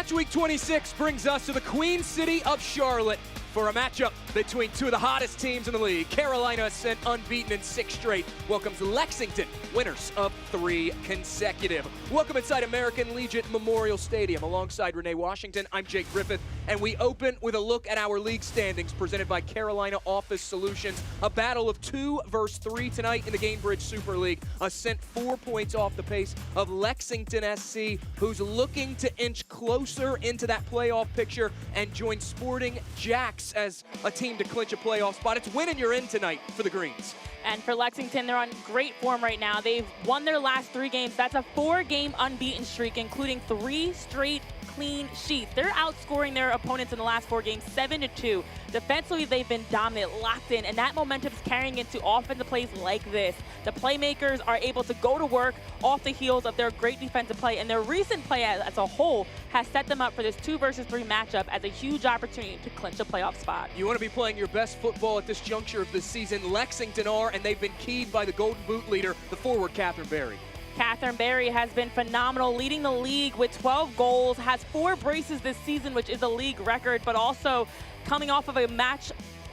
Match week 26 brings us to the Queen City of Charlotte for a matchup between two of the hottest teams in the league. Carolina Ascent, unbeaten in 6 straight, welcomes Lexington, winners of 3 consecutive. Welcome inside American Legion Memorial Stadium. Alongside Renee Washington, I'm Jake Griffith, and we open with a look at our league standings presented by Carolina Office Solutions. A battle of 2 versus 3 tonight in the Gainbridge Super League. Ascent 4 points off the pace of Lexington SC, who's looking to inch closer into that playoff picture and join Sporting Jacks as a team to clinch a playoff spot. It's win and you're in tonight for the Greens. And for Lexington, they're on great form right now. They've won their last 3 games. That's a 4-game unbeaten streak, including 3 straight clean sheets. They're outscoring their opponents in the last 4 games 7-2. Defensively, they've been dominant, locked in, and that momentum is carrying into offensive plays like this. The playmakers are able to go to work off the heels of their great defensive play, and their recent play as a whole has set them up for this 2 versus 3 matchup as a huge opportunity to clinch a playoff spot. You want to be playing your best football at this juncture of the season. Lexington are, and they've been keyed by the Golden Boot leader, the forward Catherine Berry. Catherine Berry has been phenomenal, leading the league with 12 goals, has 4 braces this season, which is a league record, but also coming off of a match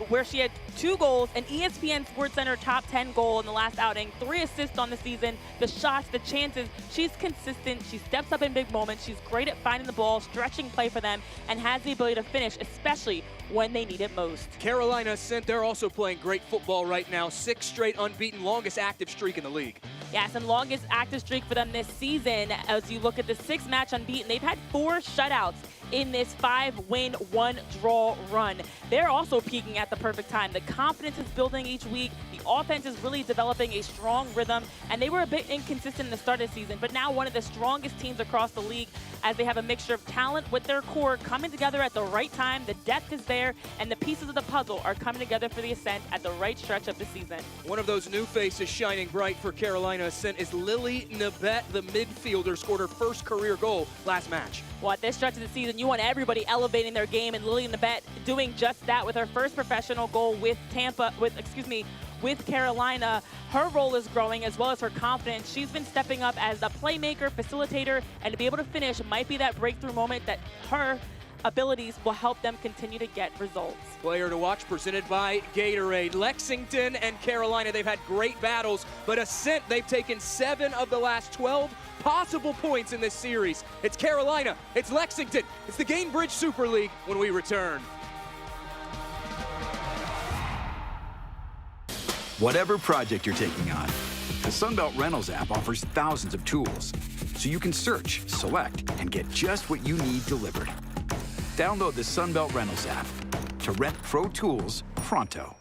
where she had 2 goals, an ESPN SportsCenter top 10 goal in the last outing, 3 assists on the season, the shots, the chances. She's consistent. She steps up in big moments. She's great at finding the ball, stretching play for them, and has the ability to finish, especially when they need it most. Carolina Ascent, they're also playing great football right now. 6 straight unbeaten, longest active streak in the league. Yes, and longest active streak for them this season. As you look at the 6-match unbeaten, they've had 4 shutouts in this 5-win, 1-draw run. They're also peaking at the perfect time. The confidence is building each week. The offense is really developing a strong rhythm, and they were a bit inconsistent in the start of the season, but now one of the strongest teams across the league as they have a mixture of talent with their core coming together at the right time. The depth is there, and the pieces of the puzzle are coming together for the Ascent at the right stretch of the season. One of those new faces shining bright for Carolina Ascent is Lily Nabet, the midfielder, scored her first career goal last match. Well, at this stretch of the season, you want everybody elevating their game, and Lily Nabet doing just that with her first professional goal with with Carolina. Her role is growing as well as her confidence. She's been stepping up as a playmaker, facilitator, and to be able to finish might be that breakthrough moment that her abilities will help them continue to get results. Player to watch presented by Gatorade. Lexington and Carolina, they've had great battles, but Ascent, they've taken 7 of the last 12 possible points in this series. It's Carolina, it's Lexington, it's the Gainbridge Super League when we return. Whatever project you're taking on, the Sunbelt Rentals app offers thousands of tools, so you can search, select, and get just what you need delivered. Download the Sunbelt Rentals app to rent pro tools pronto.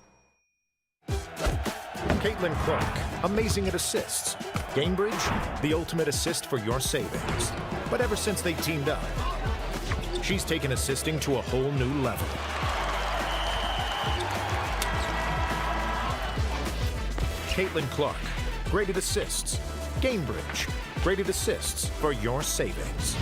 Caitlin Clark, amazing at assists. Gainbridge, the ultimate assist for your savings. But ever since they teamed up, she's taken assisting to a whole new level. Caitlin Clark, great at assists. Gainbridge, great at assists for your savings.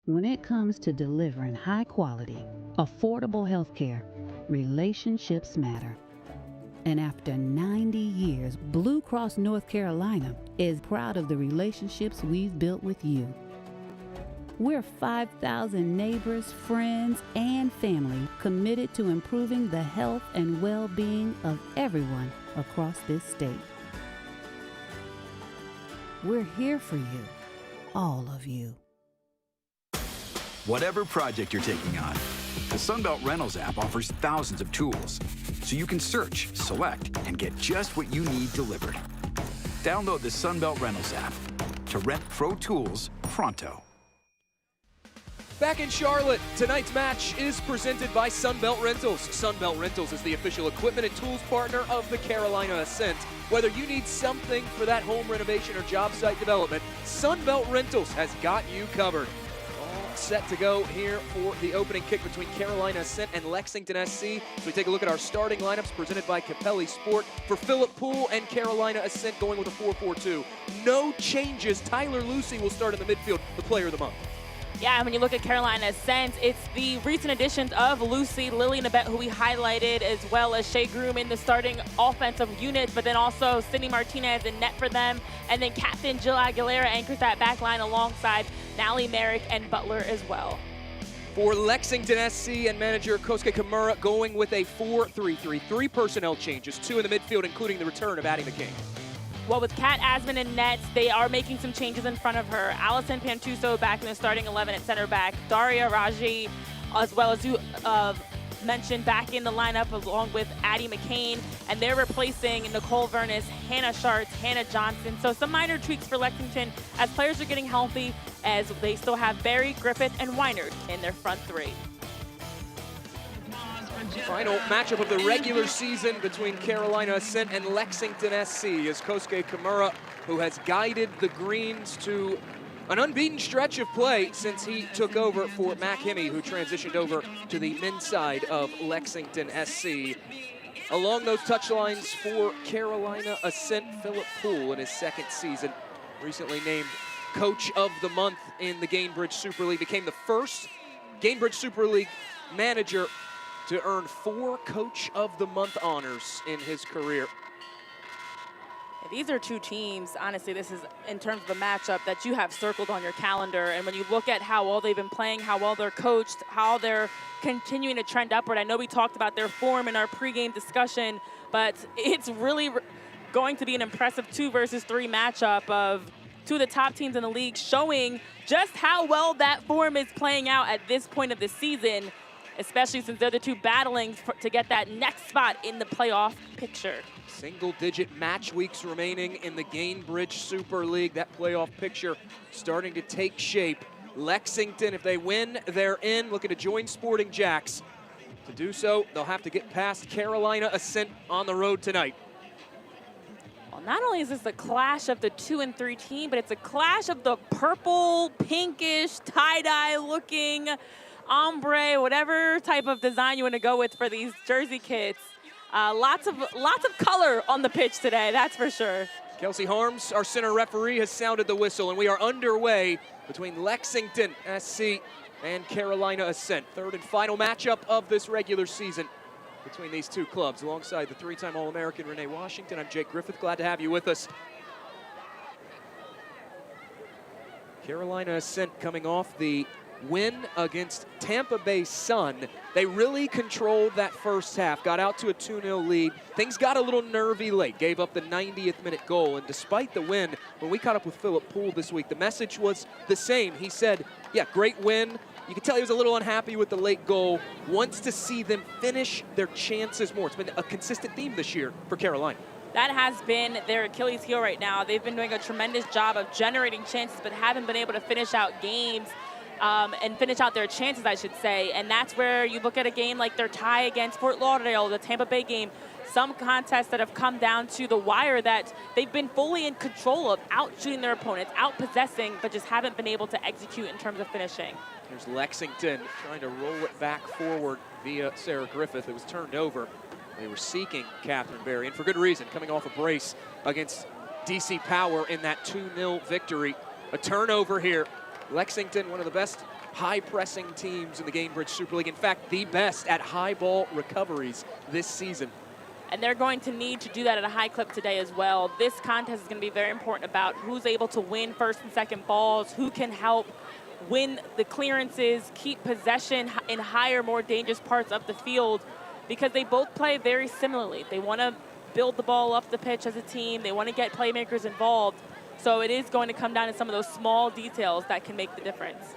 When it comes to delivering high quality, affordable health care, relationships matter. And after 90 years, Blue Cross North Carolina is proud of the relationships we've built with you. We're 5,000 neighbors, friends, and family committed to improving the health and well-being of everyone across this state. We're here for you, all of you. Whatever project you're taking on, the Sunbelt Rentals app offers thousands of tools, so you can search, select, and get just what you need delivered. Download the Sunbelt Rentals app to rent pro tools pronto. Back in Charlotte, tonight's match is presented by Sunbelt Rentals. Sunbelt Rentals is the official equipment and tools partner of the Carolina Ascent. Whether you need something for that home renovation or job site development, Sunbelt Rentals has got you covered. All set to go here for the opening kick between Carolina Ascent and Lexington SC. So we take a look at our starting lineups presented by Capelli Sport. For Phillip Poole and Carolina Ascent going with a 4-4-2. No changes. Tyler Lucy will start in the midfield, the player of the month. Yeah, when you look at Carolina Ascent, it's the recent additions of Lucy, Lily Nabet, who we highlighted, as well as Shea Groom in the starting offensive unit, but then also Sydney Martinez in net for them. And then Captain Jill Aguilera anchors that back line alongside Nally Merrick and Butler as well. For Lexington SC and manager Kosuke Kimura going with a 4-3-3. 3 personnel changes, 2 in the midfield, including the return of Addie McCain. Well, with Kat Asman in nets, they are making some changes in front of her. Allison Pantuso back in the starting 11 at center back. Daria Raji, as well as you mentioned, back in the lineup along with Addie McCain. And they're replacing Nicole Vernis, Hannah Schartz, Hannah Johnson. So some minor tweaks for Lexington as players are getting healthy, as they still have Barry, Griffith, and Weinert in their front 3. Final matchup of the regular season between Carolina Ascent and Lexington SC is Kosuke Kimura, who has guided the Greens to an unbeaten stretch of play since he took over for Mac Hemme, who transitioned over to the men's side of Lexington SC. Along those touchlines for Carolina Ascent, Phillip Poole in his second season, recently named Coach of the Month in the Gainbridge Super League, became the first Gainbridge Super League manager to earn 4 Coach of the Month honors in his career. These are 2 teams, honestly, this is in terms of the matchup that you have circled on your calendar. And when you look at how well they've been playing, how well they're coached, how they're continuing to trend upward. I know we talked about their form in our pregame discussion, but it's really going to be an impressive 2 versus 3 matchup of 2 of the top teams in the league, showing just how well that form is playing out at this point of the season, especially since they're the 2 battling to get that next spot in the playoff picture. Single-digit match weeks remaining in the Gainbridge Super League. That playoff picture starting to take shape. Lexington, if they win, they're in, looking to join Sporting Jacks. To do so, they'll have to get past Carolina Ascent on the road tonight. Well, not only is this a clash of the 2 and 3 team, but it's a clash of the purple, pinkish, tie-dye looking ombre, whatever type of design you want to go with for these jersey kits. Lots of color on the pitch today, that's for sure. Kelsey Harms, our center referee, has sounded the whistle, and we are underway between Lexington SC and Carolina Ascent. 3rd and final matchup of this regular season between these 2 clubs. Alongside the 3-time All-American Renee Washington, I'm Jake Griffith. Glad to have you with us. Carolina Ascent coming off the win against Tampa Bay Sun. They really controlled that first half, got out to a 2-0 lead. Things got a little nervy late, gave up the 90th minute goal, and despite the win, when we caught up with Phillip Poole this week, the message was the same. He said, yeah, great win. You can tell he was a little unhappy with the late goal, wants to see them finish their chances more. It's been a consistent theme this year for Carolina. That has been their Achilles heel right now. They've been doing a tremendous job of generating chances, but haven't been able to finish out games. And finish out their chances, I should say. And that's where you look at a game like their tie against Fort Lauderdale, the Tampa Bay game, some contests that have come down to the wire that they've been fully in control of, out-shooting their opponents, out-possessing, but just haven't been able to execute in terms of finishing. Here's Lexington trying to roll it back forward via Sarah Griffith. It was turned over. They were seeking Catherine Berry, and for good reason, coming off a brace against DC Power in that 2-0 victory. A turnover here. Lexington, one of the best high-pressing teams in the Gainbridge Super League. In fact, the best at high ball recoveries this season. And they're going to need to do that at a high clip today as well. This contest is going to be very important about who's able to win first and second balls, who can help win the clearances, keep possession in higher, more dangerous parts of the field, because they both play very similarly. They want to build the ball up the pitch as a team. They want to get playmakers involved. So it is going to come down to some of those small details that can make the difference.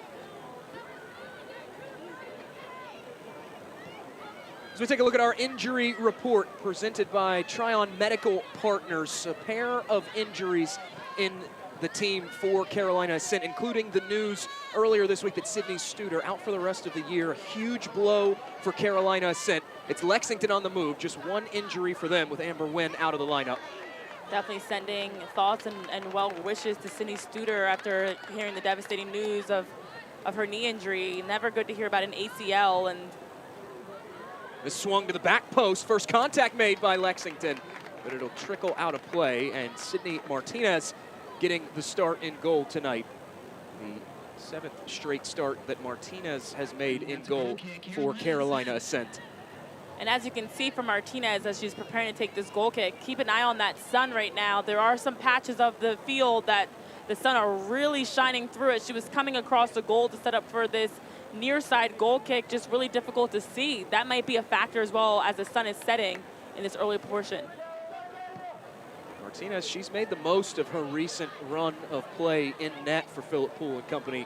As we take a look at our injury report presented by Tryon Medical Partners, a pair of injuries in the team for Carolina Ascent, including the news earlier this week that Sydney Studer out for the rest of the year. A huge blow for Carolina Ascent. It's Lexington on the move, just one injury for them with Amber Wynn out of the lineup. Definitely sending thoughts and well wishes to Sydney Studer after hearing the devastating news of her knee injury. Never good to hear about an ACL. And this swung to the back post. First contact made by Lexington, but it'll trickle out of play. And Sydney Martinez getting the start in goal tonight. The 7th straight start that Martinez has made in goal for Carolina Ascent. And as you can see from Martinez as she's preparing to take this goal kick, keep an eye on that sun right now. There are some patches of the field that the sun are really shining through it. She was coming across the goal to set up for this near side goal kick, just really difficult to see. That might be a factor as well as the sun is setting in this early portion. Martinez, she's made the most of her recent run of play in net for Philip Poole and company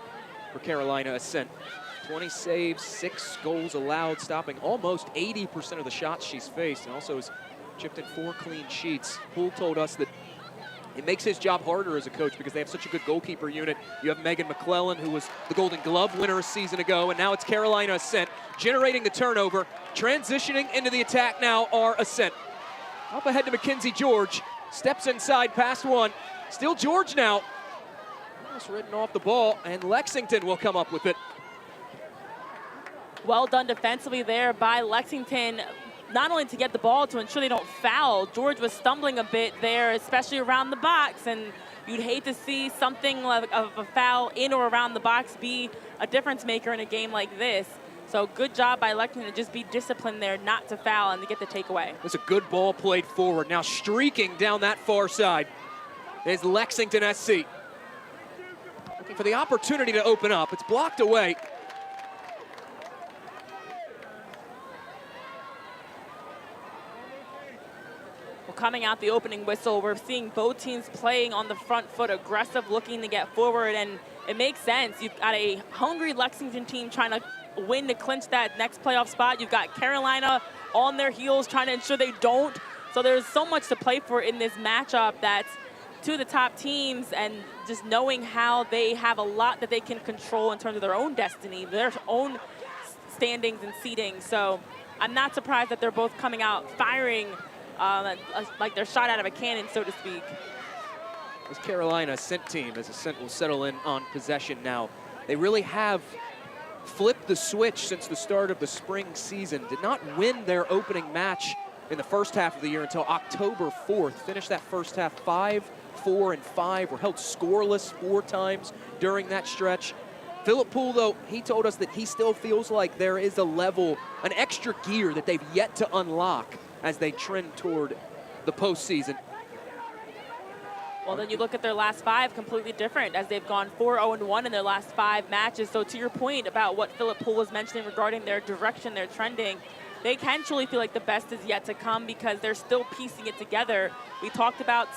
for Carolina Ascent. 20 saves, 6 goals allowed, stopping almost 80% of the shots she's faced, and also has chipped in 4 clean sheets. Poole told us that it makes his job harder as a coach because they have such a good goalkeeper unit. You have Megan McClellan, who was the Golden Glove winner a season ago, and now it's Carolina Ascent generating the turnover. Transitioning into the attack now are Ascent. Up ahead to Mackenzie George. Steps inside past one. Still George now. Almost ridden off the ball, and Lexington will come up with it. Well done defensively there by Lexington, not only to get the ball, to ensure they don't foul. George was stumbling a bit there, especially around the box, and you'd hate to see something of a foul in or around the box be a difference maker in a game like this. So good job by Lexington to just be disciplined there, not to foul, and to get the takeaway. It's a good ball played forward. Now streaking down that far side is Lexington SC. Looking for the opportunity to open up. It's blocked away. Coming out the opening whistle, we're seeing both teams playing on the front foot, aggressive, looking to get forward, and it makes sense. You've got a hungry Lexington team trying to win to clinch that next playoff spot. You've got Carolina on their heels trying to ensure they don't. So there's so much to play for in this matchup. That's two of the top teams, and just knowing how they have a lot that they can control in terms of their own destiny, their own standings and seeding. So I'm not surprised that they're both coming out firing like they're shot out of a cannon, so to speak. This Carolina Ascent team, as Ascent will settle in on possession now, they really have flipped the switch since the start of the spring season. Did not win their opening match in the first half of the year until October 4th. Finished that first half 5-4-5. Were held scoreless 4 times during that stretch. Philip Poole, though, he told us that he still feels like there is a level, an extra gear that they've yet to unlock as they trend toward the postseason. Well, then you look at their last 5, completely different, as they've gone 4-0-1 in their last 5 matches. So to your point about what Philip Poole was mentioning regarding their direction, their trending, they can truly feel like the best is yet to come because they're still piecing it together. We talked about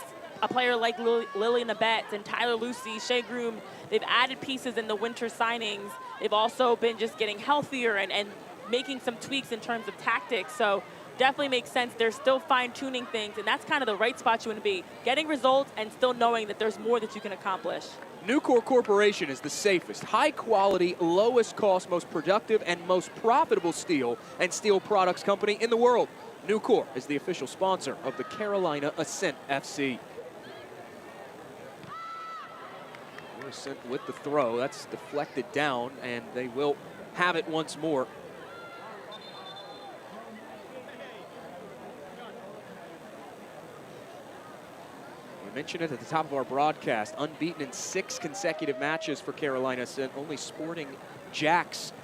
a player like Lily Nabet and Tyler Lucy, Shea Groom. They've added pieces in the winter signings. They've also been just getting healthier and making some tweaks in terms of tactics. So definitely makes sense. They're still fine-tuning things, and that's kind of the right spot you want to be. Getting results and still knowing that there's more that you can accomplish. Nucor Corporation is the safest, high-quality, lowest-cost, most productive, and most profitable steel and steel products company in the world. Nucor is the official sponsor of the Carolina Ascent FC. Ascent with the throw. That's deflected down, and they will have it once more. Mentioned it at the top of our broadcast, unbeaten in 6 consecutive matches for Carolina Ascent. Only Sporting Jacks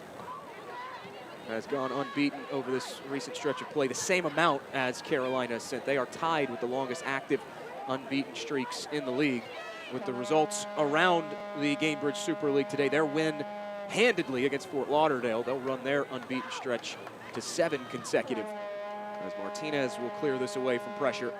has gone unbeaten over this recent stretch of play, the same amount as Carolina Ascent. They are tied with the longest active unbeaten streaks in the league. With the results around the Gainbridge Super League today, their win handedly against Fort Lauderdale, they'll run their unbeaten stretch to 7 consecutive, as Martinez will clear this away from pressure.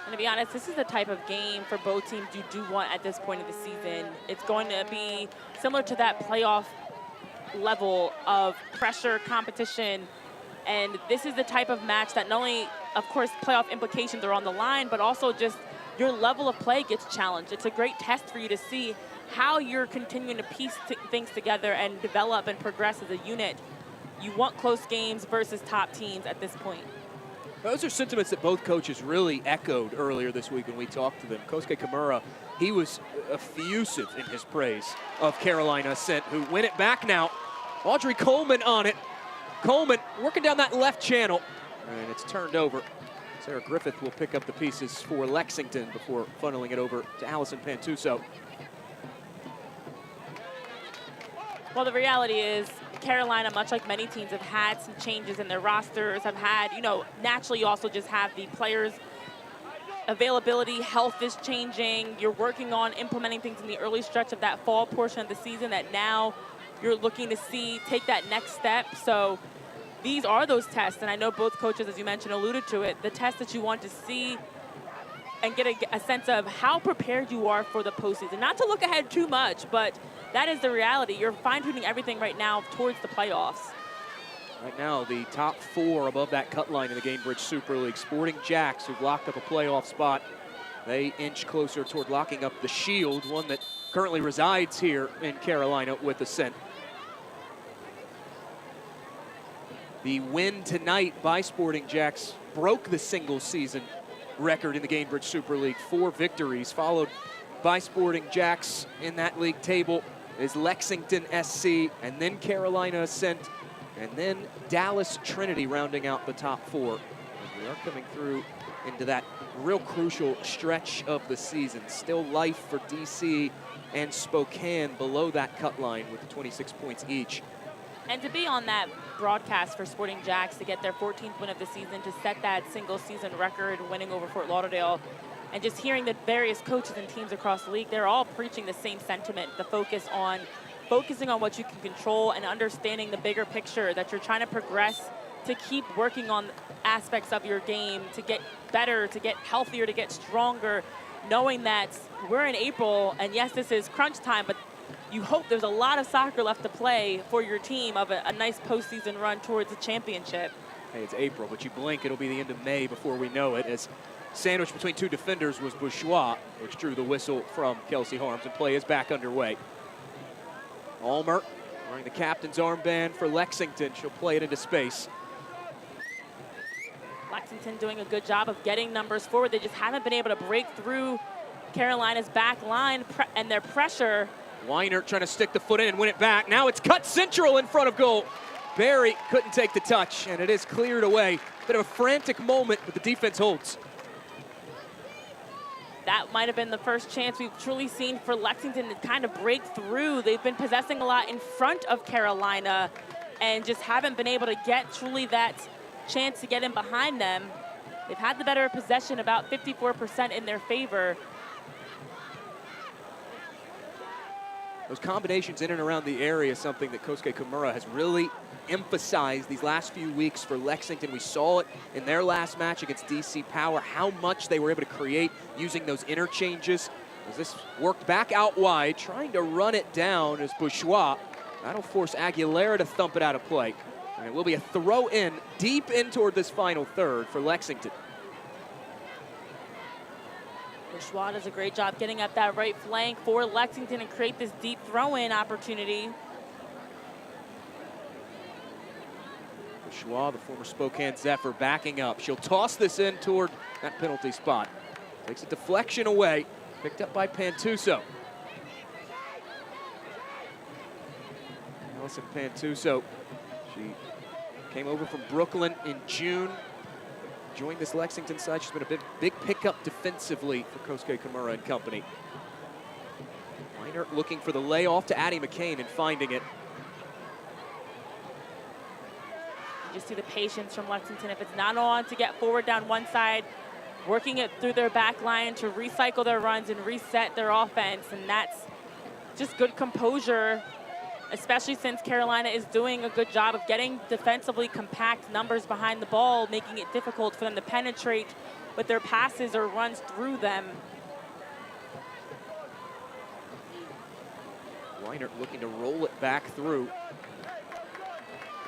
And to be honest, this is the type of game for both teams you do want at this point of the season. It's going to be similar to that playoff level of pressure, competition, and this is the type of match that not only, of course, playoff implications are on the line, but also just your level of play gets challenged. It's a great test for you to see how you're continuing to piece things together and develop and progress as a unit. You want close games versus top teams at this point. Those are sentiments that both coaches really echoed earlier this week when we talked to them. Kosuke Kimura, he was effusive in his praise of Carolina Ascent, who win it back now. Audrey Coleman on it. Coleman working down that left channel, and it's turned over. Sarah Griffith will pick up the pieces for Lexington before funneling it over to Allison Pantuso. Well, the reality is Carolina, much like many teams, have had some changes in their rosters, have had, naturally you also just have the players' availability, health is changing. You're working on implementing things in the early stretch of that fall portion of the season that now you're looking to see take that next step. So these are those tests, and I know both coaches, as you mentioned, alluded to it, the tests that you want to see and get a sense of how prepared you are for the postseason. Not to look ahead too much, but that is the reality. You're fine-tuning everything right now towards the playoffs. Right now, the top 4 above that cut line in the Gainbridge Super League. Sporting Jacks, who've locked up a playoff spot. They inch closer toward locking up the Shield, one that currently resides here in Carolina with Ascent. The win tonight by Sporting Jacks broke the single season record in the Gainbridge Super League. 4 victories, followed by Sporting Jacks in that league table is Lexington SC, and then Carolina Ascent, and then Dallas Trinity rounding out the top 4. As we are coming through into that real crucial stretch of the season. Still life for DC and Spokane below that cut line with 26 points each. And to be on that broadcast for Sporting Jacks to get their 14th win of the season, to set that single season record, winning over Fort Lauderdale, and just hearing the various coaches and teams across the league, they're all preaching the same sentiment, the focusing on what you can control and understanding the bigger picture, that you're trying to progress, to keep working on aspects of your game, to get better, to get healthier, to get stronger, knowing that we're in April, and yes, this is crunch time, but you hope there's a lot of soccer left to play for your team of a nice postseason run towards a championship. Hey, it's April, but you blink, it'll be the end of May before we know it, as sandwiched between 2 defenders was Bourgeois, which drew the whistle from Kelsey Harms, and play is back underway. Ulmer wearing the captain's armband for Lexington. She'll play it into space. Lexington doing a good job of getting numbers forward. They just haven't been able to break through Carolina's back line and their pressure. Weiner trying to stick the foot in and win it back. Now it's cut central in front of goal. Barry couldn't take the touch, and it is cleared away. Bit of a frantic moment, but the defense holds. That might have been the first chance we've truly seen for Lexington to kind of break through. They've been possessing a lot in front of Carolina and just haven't been able to get truly that chance to get in behind them. They've had the better possession, about 54% in their favor. Those combinations in and around the area is something that Kosuke Kimura has really emphasized these last few weeks for Lexington. We saw it in their last match against DC Power, how much they were able to create using those interchanges. As this worked back out wide, trying to run it down as Bourgeois. That'll force Aguilera to thump it out of play. And it will be a throw in, deep in toward this final third for Lexington. Bourgeois does a great job getting up that right flank for Lexington and create this deep throw-in opportunity. Bourgeois, the former Spokane Zephyr, backing up. She'll toss this in toward that penalty spot. Takes a deflection away, picked up by Pantuso. Allison Pantuso, she came over from Brooklyn in June, joined this Lexington side. She's been a big pickup defensively for Kosuke Kimura and company. Weiner looking for the layoff to Addie McCain and finding it. You just see the patience from Lexington. If it's not on, to get forward down one side, working it through their back line to recycle their runs and reset their offense. And that's just good composure, especially since Carolina is doing a good job of getting defensively compact numbers behind the ball, making it difficult for them to penetrate with their passes or runs through them. Weiner looking to roll it back through.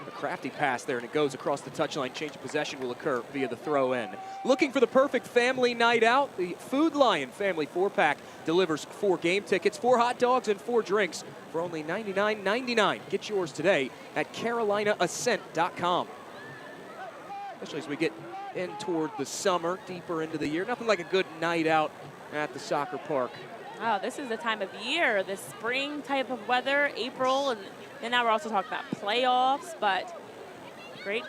A crafty pass there, and it goes across the touchline. Change of possession will occur via the throw in. Looking for the perfect family night out? The Food Lion Family 4-pack delivers 4 game tickets, 4 hot dogs, and 4 drinks for only $99.99. Get yours today at CarolinaAscent.com. Especially as we get in toward the summer, deeper into the year. Nothing like a good night out at the soccer park. Oh, this is the time of year, the spring type of weather, April, and now we're also talking about playoffs, but great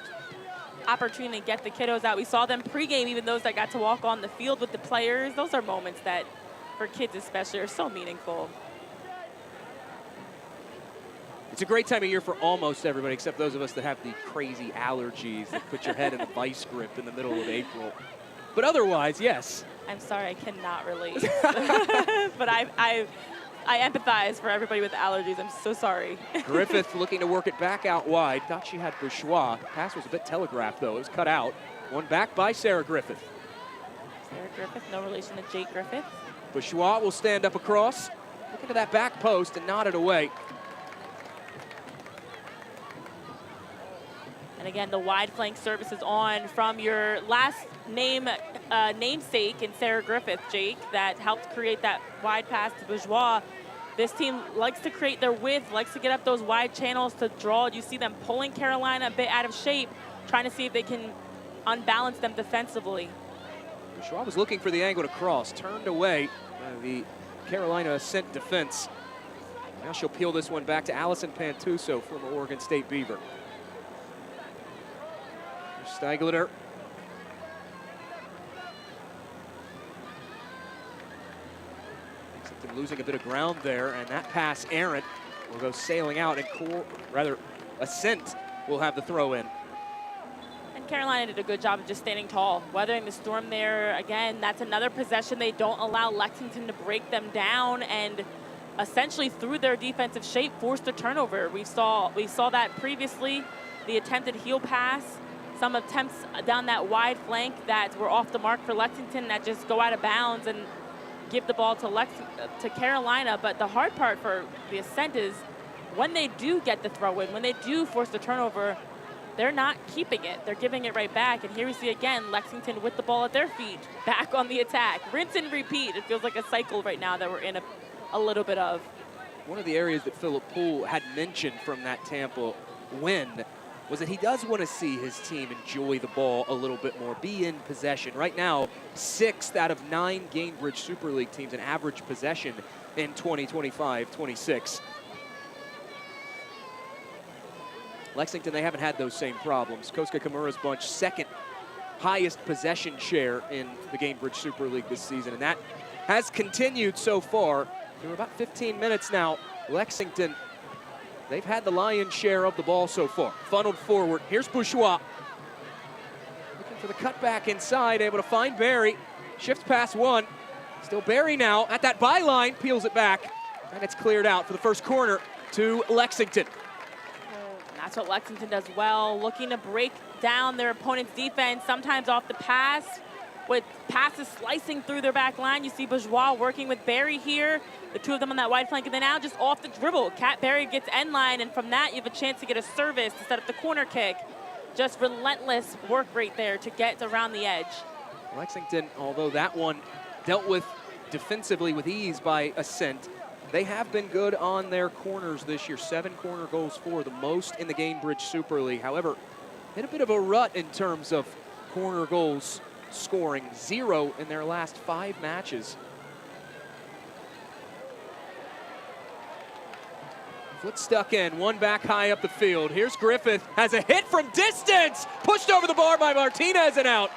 opportunity to get the kiddos out. We saw them pregame, even those that got to walk on the field with the players. Those are moments that, for kids especially, are so meaningful. It's a great time of year for almost everybody, except those of us that have the crazy allergies that put your head in a vice grip in the middle of April. But otherwise, yes. I'm sorry, I cannot relate. But I empathize for everybody with allergies. I'm so sorry. Griffith looking to work it back out wide. Thought she had Bourgeois. Pass was a bit telegraphed, though. It was cut out. One back by Sarah Griffith. Sarah Griffith, no relation to Jake Griffith. Bourgeois will stand up across. Looking to that back post and nod it away. And again, the wide flank service is on from your last namesake in Sarah Griffith, Jake, that helped create that wide pass to Bourgeois. This team likes to create their width, likes to get up those wide channels to draw. You see them pulling Carolina a bit out of shape, trying to see if they can unbalance them defensively. Bourgeois was looking for the angle to cross, turned away by the Carolina Ascent defense. Now she'll peel this one back to Allison Pantuso, former Oregon State Beaver. Steigleter. Losing a bit of ground there, and that pass errant will go sailing out, and Ascent will have the throw in. And Carolina did a good job of just standing tall, weathering the storm there. Again, that's another possession. They don't allow Lexington to break them down, and essentially through their defensive shape forced a turnover. We saw that previously, the attempted heel pass. Some attempts down that wide flank that were off the mark for Lexington that just go out of bounds and give the ball to Carolina. But the hard part for the Ascent is when they do get the throw in, when they do force the turnover, they're not keeping it. They're giving it right back. And here we see again Lexington with the ball at their feet, back on the attack. Rinse and repeat. It feels like a cycle right now that we're in a little bit of. One of the areas that Philip Poole had mentioned from that Tampa win was that he does want to see his team enjoy the ball a little bit more, be in possession. Right now, 6th out of 9 Gainbridge Super League teams in average possession in 2025-26. Lexington, they haven't had those same problems. Kosuke Kimura's bunch, 2nd highest possession share in the Gainbridge Super League this season, and that has continued so far. Through about 15 minutes now, Lexington, they've had the lion's share of the ball so far. Funneled forward. Here's Bourgeois. Looking for the cutback inside, able to find Barry. Shifts past one. Still Barry now at that byline, peels it back, and it's cleared out for the first corner to Lexington. That's what Lexington does well, looking to break down their opponent's defense, sometimes off the pass, with passes slicing through their back line. You see Bourgeois working with Barry here. The two of them on that wide flank, and then now just off the dribble. Kat Barry gets end line, and from that you have a chance to get a service to set up the corner kick. Just relentless work rate there to get around the edge. Lexington, although that one dealt with defensively with ease by Ascent, they have been good on their corners this year. 7 corner goals for, the most in the Gainbridge Super League. However, hit a bit of a rut in terms of corner goals scoring. 0 in their last 5 matches. Foot stuck in, one back high up the field. Here's Griffith, has a hit from distance! Pushed over the bar by Martinez and out.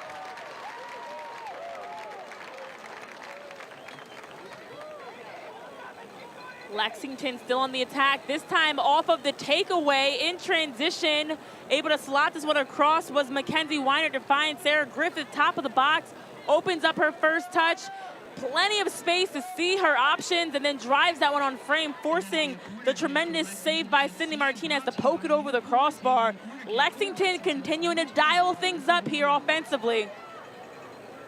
Lexington still on the attack, this time off of the takeaway in transition. Able to slot this one across was Mackenzie Weiner to find Sarah Griffith, top of the box. Opens up her first touch. Plenty of space to see her options, and then drives that one on frame, forcing the tremendous save by Sydney Martinez to poke it over the crossbar. Lexington continuing to dial things up here offensively.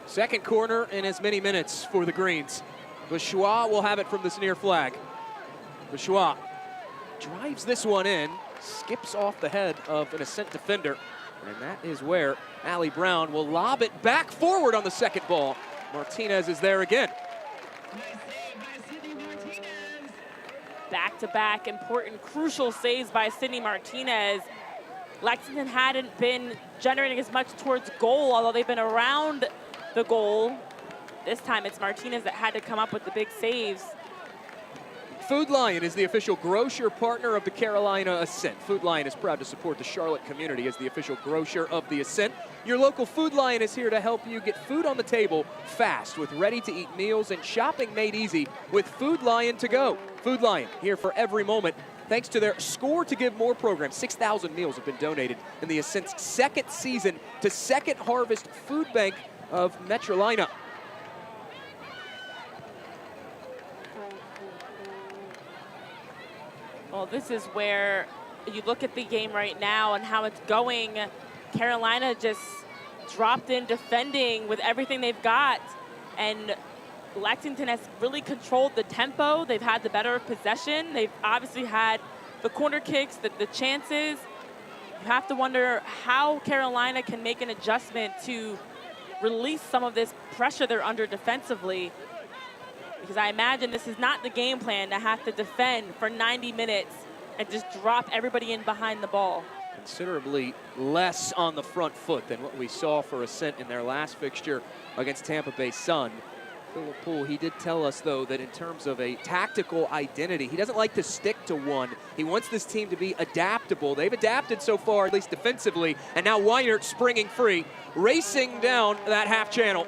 Second corner in as many minutes for the Greens. Bourgeois will have it from this near flag. Bourgeois drives this one in, skips off the head of an Ascent defender. And that is where Allie Brown will lob it back forward on the second ball. Martinez is there again. Back-to-back important, crucial saves by Sydney Martinez. Lexington hadn't been generating as much towards goal, although they've been around the goal. This time it's Martinez that had to come up with the big saves. Food Lion is the official grocer partner of the Carolina Ascent. Food Lion is proud to support the Charlotte community as the official grocer of the Ascent. Your local Food Lion is here to help you get food on the table fast with ready-to-eat meals and shopping made easy with Food Lion to go. Food Lion, here for every moment. Thanks to their Score to Give More program, 6,000 meals have been donated in the Ascent's second season to Second Harvest Food Bank of Metrolina. Well, this is where you look at the game right now and how it's going. Carolina just dropped in defending with everything they've got. And Lexington has really controlled the tempo. They've had the better possession. They've obviously had the corner kicks, the chances. You have to wonder how Carolina can make an adjustment to release some of this pressure they're under defensively. Because I imagine this is not the game plan to have to defend for 90 minutes and just drop everybody in behind the ball. Considerably less on the front foot than what we saw for Ascent in their last fixture against Tampa Bay Sun. Philip Poole, he did tell us, though, that in terms of a tactical identity, he doesn't like to stick to one. He wants this team to be adaptable. They've adapted so far, at least defensively, and now Weinert springing free, racing down that half channel.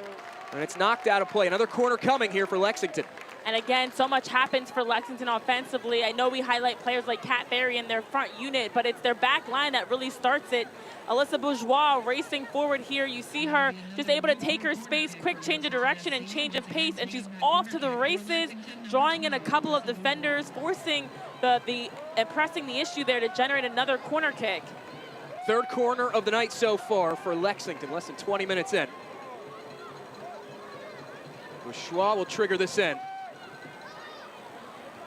And it's knocked out of play. Another corner coming here for Lexington. And again, so much happens for Lexington offensively. I know we highlight players like Kat Berry in their front unit, but it's their back line that really starts it. Alyssa Bourgeois racing forward here. You see her just able to take her space, quick change of direction and change of pace, and she's off to the races, drawing in a couple of defenders, forcing and pressing the issue there to generate another corner kick. Third corner of the night so far for Lexington, less than 20 minutes in. Bourgeois will trigger this in.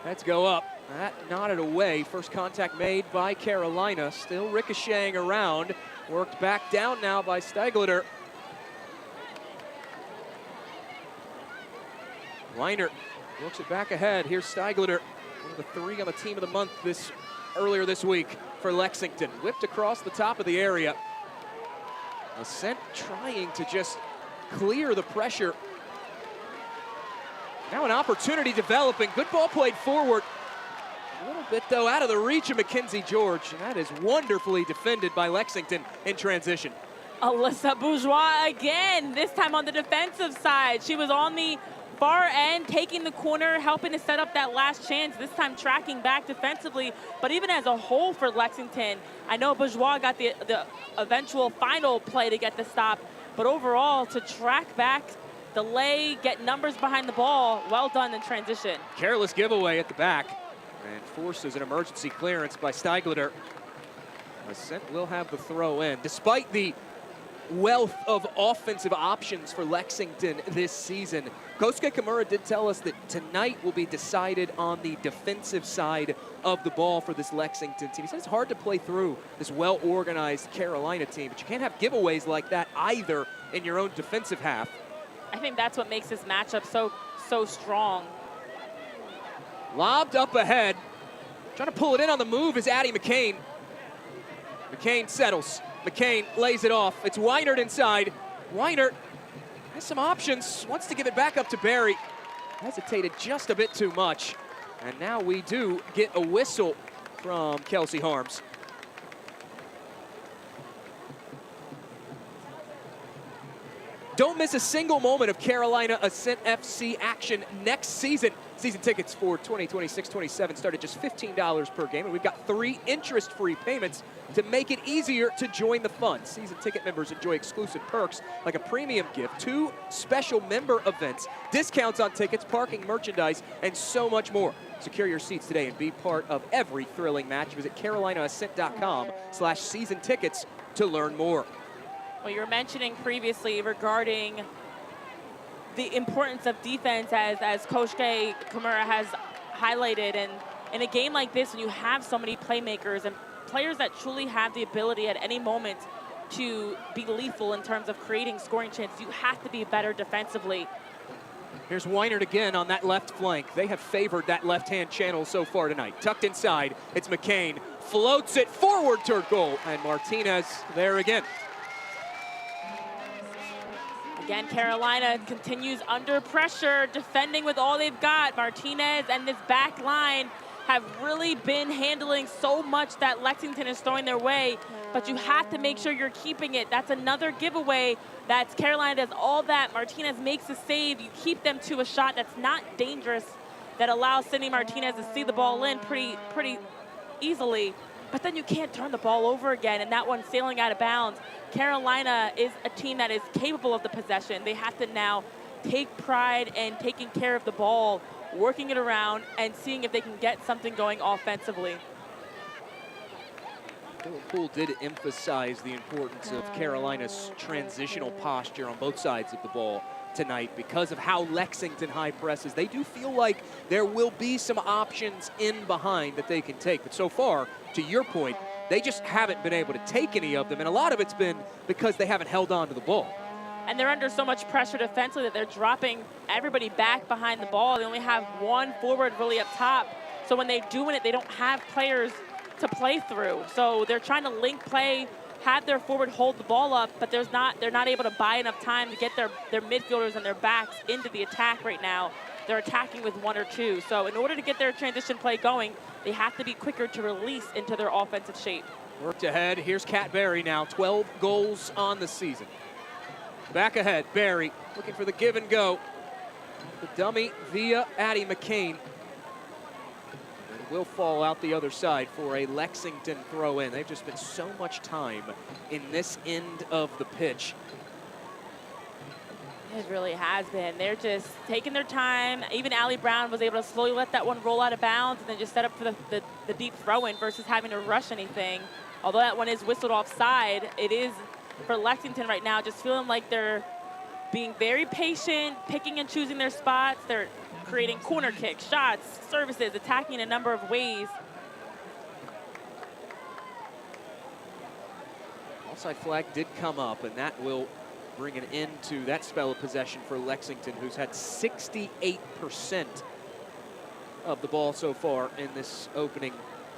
Let's go up. That nodded away. First contact made by Carolina. Still ricocheting around. Worked back down now by Steigleter. Weinert works it back ahead. Here's Steigleter, one of the 3 on the team of the month earlier this week for Lexington. Whipped across the top of the area. Ascent trying to just clear the pressure. Now an opportunity developing. Good ball played forward. A little bit, though, out of the reach of Mackenzie George. And that is wonderfully defended by Lexington in transition. Alyssa Bourgeois again, this time on the defensive side. She was on the far end, taking the corner, helping to set up that last chance, this time tracking back defensively. But even as a whole for Lexington, I know Bourgeois got the eventual final play to get the stop, but overall, to track back, delay, get numbers behind the ball, well done in transition. Careless giveaway at the back and forces an emergency clearance by Steigleter. Ascent will have the throw in. Despite the wealth of offensive options for Lexington this season, Kosuke Kimura did tell us that tonight will be decided on the defensive side of the ball for this Lexington team. He said it's hard to play through this well-organized Carolina team, but you can't have giveaways like that either in your own defensive half. I think that's what makes this matchup so strong. Lobbed up ahead. Trying to pull it in on the move is Addie McCain. McCain settles. McCain lays it off. It's Weinert inside. Weinert has some options. Wants to give it back up to Berry. Hesitated just a bit too much. And now we do get a whistle from Kelsey Harms. Don't miss a single moment of Carolina Ascent FC action next season. Season tickets for 2026-27 start at just $15 per game, and we've got 3 interest-free payments to make it easier to join the fun. Season ticket members enjoy exclusive perks like a premium gift, 2 special member events, discounts on tickets, parking, merchandise, and so much more. Secure your seats today and be part of every thrilling match. Visit carolinaascent.com/season tickets to learn more. Well, you were mentioning previously regarding the importance of defense as Kosuke Kimura has highlighted. And in a game like this, when you have so many playmakers and players that truly have the ability at any moment to be lethal in terms of creating scoring chances. You have to be better defensively. Here's Weinert again on that left flank. They have favored that left-hand channel so far tonight. Tucked inside, it's McCain. Floats it forward toward goal, and Martinez there again. Again, Carolina continues under pressure, defending with all they've got. Martinez and this back line have really been handling so much that Lexington is throwing their way, but you have to make sure you're keeping it. That's another giveaway. That's Carolina does all that. Martinez makes a save. You keep them to a shot that's not dangerous, that allows Sidney Martinez to see the ball in pretty easily, but then you can't turn the ball over again, and that one sailing out of bounds. Carolina is a team that is capable of the possession. They have to now take pride in taking care of the ball, working it around, and seeing if they can get something going offensively. Poole did emphasize the importance of Carolina's transitional posture on both sides of the ball tonight because of how Lexington high presses. They do feel like there will be some options in behind that they can take, but so far, to your point, they just haven't been able to take any of them, and a lot of it's been because they haven't held on to the ball. And they're under so much pressure defensively that they're dropping everybody back behind the ball. They only have one forward really up top. So when they do it, they don't have players to play through. So they're trying to link play, have their forward hold the ball up, but they're not able to buy enough time to get their midfielders and their backs into the attack right now. They're attacking with one or two. So in order to get their transition play going, they have to be quicker to release into their offensive shape. Worked ahead. Here's Kat Berry now, 12 goals on the season. Back ahead, Berry looking for the give and go. The dummy via Addie McCain. And will fall out the other side for a Lexington throw in. They've just spent so much time in this end of the pitch. It really has been. They're just taking their time. Even Allie Brown was able to slowly let that one roll out of bounds and then just set up for the deep throw-in versus having to rush anything. Although that one is whistled offside, it is for Lexington right now, just feeling like they're being very patient, picking and choosing their spots. They're creating corner kicks, shots, services, attacking in a number of ways. Offside flag did come up, and that will bring an end to that spell of possession for Lexington, who's had 68% of the ball so far in this opening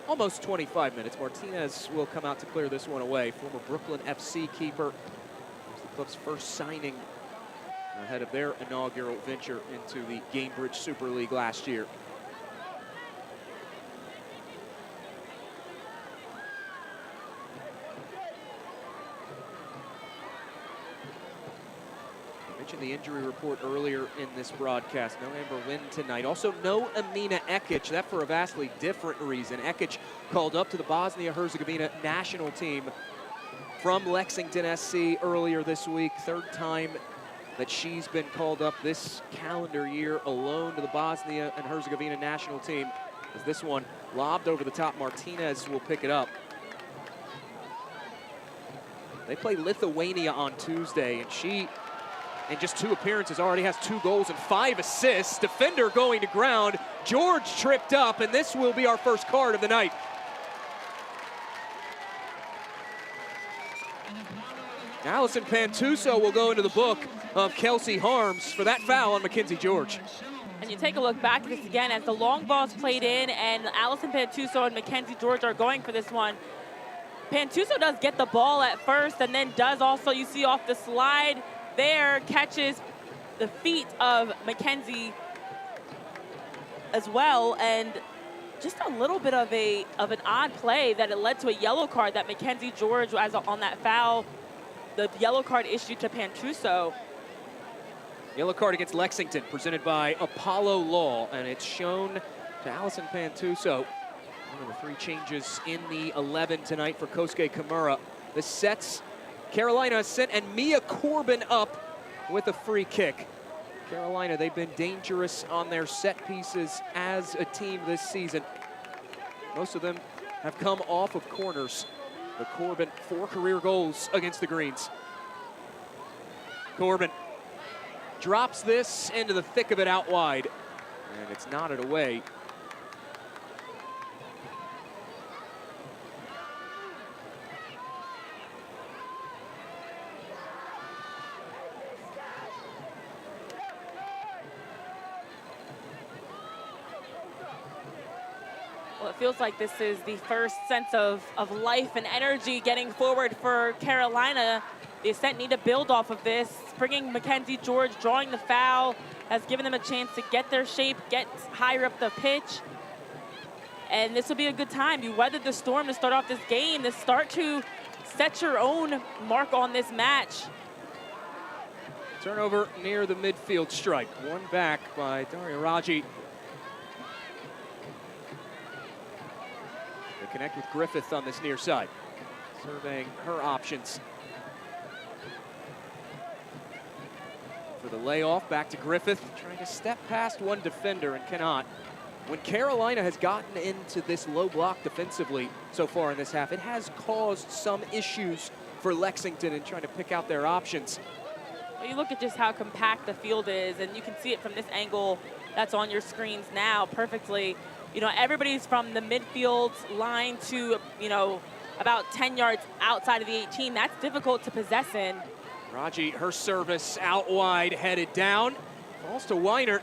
almost 25 minutes. Martinez will come out to clear this one away. Former Brooklyn FC keeper. It's the club's first signing ahead of their inaugural venture into the Gainbridge Super League last year. I mentioned the injury report earlier in this broadcast. No Amber Lynn tonight. Also, no Amina Ekic. That for a vastly different reason. Ekic called up to the Bosnia-Herzegovina national team from Lexington SC earlier this week. Third time that she's been called up this calendar year alone to the Bosnia and Herzegovina national team. As this one lobbed over the top, Martinez will pick it up. They play Lithuania on Tuesday, and she, in just 2 appearances, already has 2 goals and 5 assists. Defender going to ground. George tripped up, and this will be our first card of the night. Allison Pantuso will go into the book of Kelsey Harms for that foul on Mackenzie George. And you take a look back at this again as the long ball's played in and Allison Pantuso and Mackenzie George are going for this one. Pantuso does get the ball at first and then does also, you see off the slide there, catches the feet of Mackenzie as well, and just a little bit of an odd play that it led to a yellow card that Mackenzie George, as on that foul, the yellow card issued to Pantuso. Yellow card against Lexington, presented by Apollo Law, and it's shown to Allison Pantuso. One of the 3 changes in the 11 tonight for Kosuke Kimura. This sets Carolina Ascent and Mia Corbin up with a free kick. Carolina, they've been dangerous on their set pieces as a team this season. Most of them have come off of corners. But Corbin, 4 career goals against the Greens. Corbin drops this into the thick of it out wide, and it's knotted away. Well, it feels like this is the first sense of life and energy getting forward for Carolina. The Ascent need to build off of this. Bringing Mackenzie George, drawing the foul, has given them a chance to get their shape, get higher up the pitch. And this will be a good time. You weathered the storm to start off this game, to start to set your own mark on this match. Turnover near the midfield stripe. One back by Daria Raji. They connect with Griffith on this near side, surveying her options. For the layoff, back to Griffith, trying to step past one defender and cannot. When Carolina has gotten into this low block defensively so far in this half, it has caused some issues for Lexington in trying to pick out their options. Well, you look at just how compact the field is, and you can see it from this angle that's on your screens now perfectly. You know, everybody's from the midfield line to, you know, about 10 yards outside of the 18. That's difficult to possess in. Raji, her service out wide, headed down. Falls to Weiner.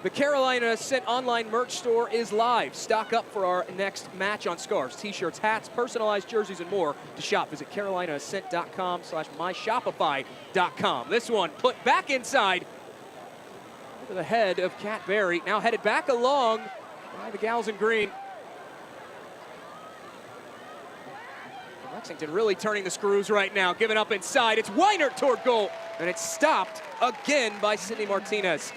The Carolina Ascent online merch store is live. Stock up for our next match on scarves, t-shirts, hats, personalized jerseys, and more. To shop, visit carolinaascent.com/myshopify.com. This one put back inside over the head of Kat Berry. Now headed back along by the gals in green. Lexington really turning the screws right now, giving up inside. It's Weiner toward goal, and it's stopped again by Sydney Martinez.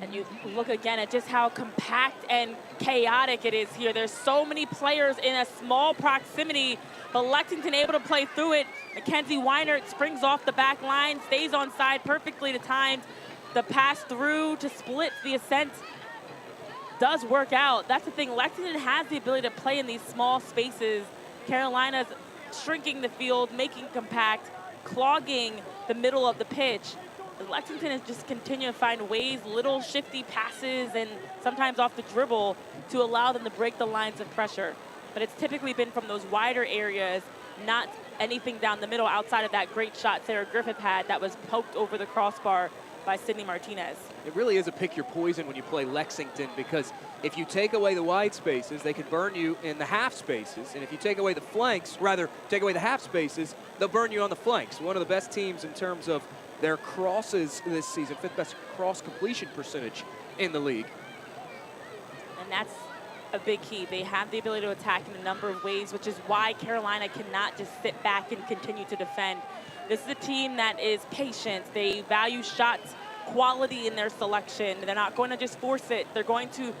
And you look again at just how compact and chaotic it is here. There's so many players in a small proximity, but Lexington able to play through it. Mackenzie Weiner springs off the back line, stays on side perfectly to time. The pass through to split the Ascent does work out. That's the thing. Lexington has the ability to play in these small spaces. Carolina's shrinking the field, making compact, clogging the middle of the pitch. Lexington is just continuing to find ways, little shifty passes, and sometimes off the dribble to allow them to break the lines of pressure. But it's typically been from those wider areas, not anything down the middle outside of that great shot Sarah Griffith had that was poked over the crossbar by Sydney Martinez. It really is a pick your poison when you play Lexington, because if you take away the wide spaces, they can burn you in the half spaces. And if you take away the flanks, rather take away the half spaces, they'll burn you on the flanks. One of the best teams in terms of their crosses this season, 5th best cross completion percentage in the league. And that's a big key. They have the ability to attack in a number of ways, which is why Carolina cannot just sit back and continue to defend. This is a team that is patient. They value shots quality in their selection. They're not going to just force it. They're going to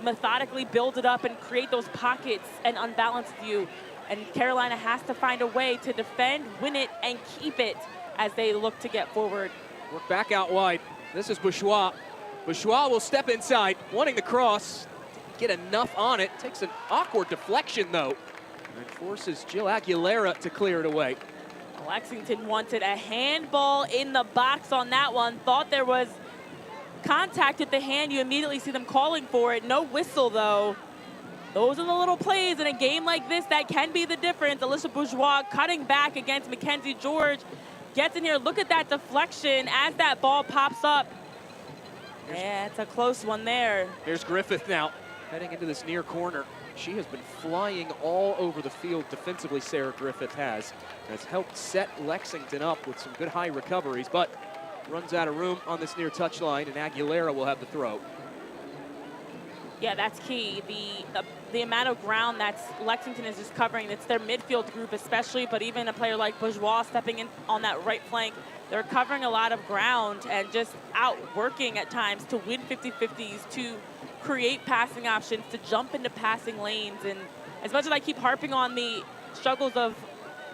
methodically build it up and create those pockets and unbalance you. And Carolina has to find a way to defend, win it, and keep it as they look to get forward. Work back out wide. This is Bourgeois. Bourgeois will step inside, wanting the cross. Didn't get enough on it. Takes an awkward deflection, though, and forces Jill Aguilera to clear it away. Lexington wanted a handball in the box on that one. Thought there was contact with the hand. You immediately see them calling for it. No whistle, though. Those are the little plays in a game like this that can be the difference. Alyssa Bourgeois cutting back against Mackenzie George. Gets in here. Look at that deflection as that ball pops up. Yeah, it's a close one there. Here's Griffith now, heading into this near corner. She has been flying all over the field defensively, Sarah Griffith has helped set Lexington up with some good high recoveries, but runs out of room on this near touchline, and Aguilera will have the throw. Yeah, that's key. The amount of ground that Lexington is just covering, it's their midfield group especially, but even a player like Bourgeois stepping in on that right flank, they're covering a lot of ground and just outworking at times to win 50-50s, to create passing options, to jump into passing lanes. And as much as I keep harping on the struggles of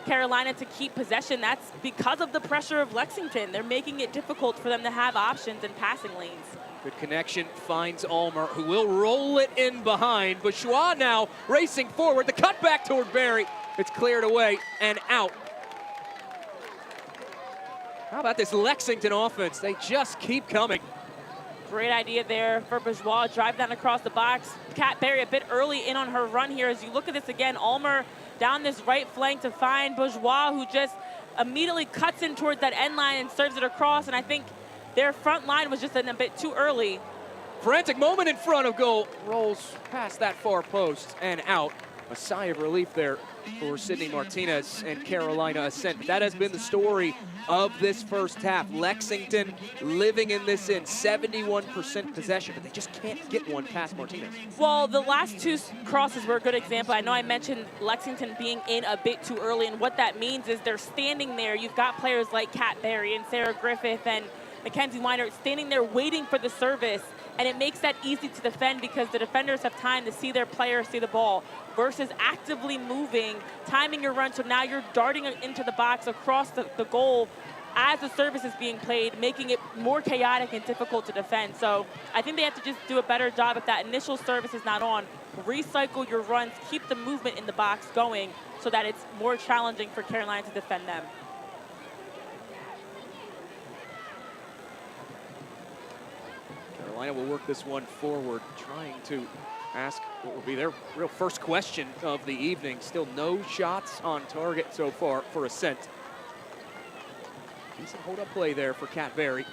Carolina to keep possession, that's because of the pressure of Lexington. They're making it difficult for them to have options in passing lanes. Good connection, finds Ulmer, who will roll it in behind. Bourgeois now racing forward, the cut back toward Berry. It's cleared away and out. How about this Lexington offense? They just keep coming. Great idea there for Bourgeois. Drive down across the box. Kat Berry a bit early in on her run here. As you look at this again, Ulmer down this right flank to find Bourgeois, who just immediately cuts in towards that end line and serves it across. And I think their front line was just a bit too early. Frantic moment in front of goal. Rolls past that far post and out. A sigh of relief there for Sydney Martinez and Carolina Ascent. But that has been the story of this first half. Lexington living in this 71% possession, but they just can't get one past Martinez. Well, the last two crosses were a good example. I know I mentioned Lexington being in a bit too early, and what that means is they're standing there. You've got players like Kat Berry and Sarah Griffith and Mackenzie Weiner standing there waiting for the service, and it makes that easy to defend because the defenders have time to see their player, see the ball, versus actively moving, timing your run, so now you're darting into the box across the goal as the service is being played, making it more chaotic and difficult to defend. So I think they have to just do a better job if that initial service is not on. Recycle your runs, keep the movement in the box going so that it's more challenging for Carolina to defend them. Carolina will work this one forward, trying to ask what will be their real first question of the evening. Still no shots on target so far for Ascent. Decent hold-up play there for Kat Berry.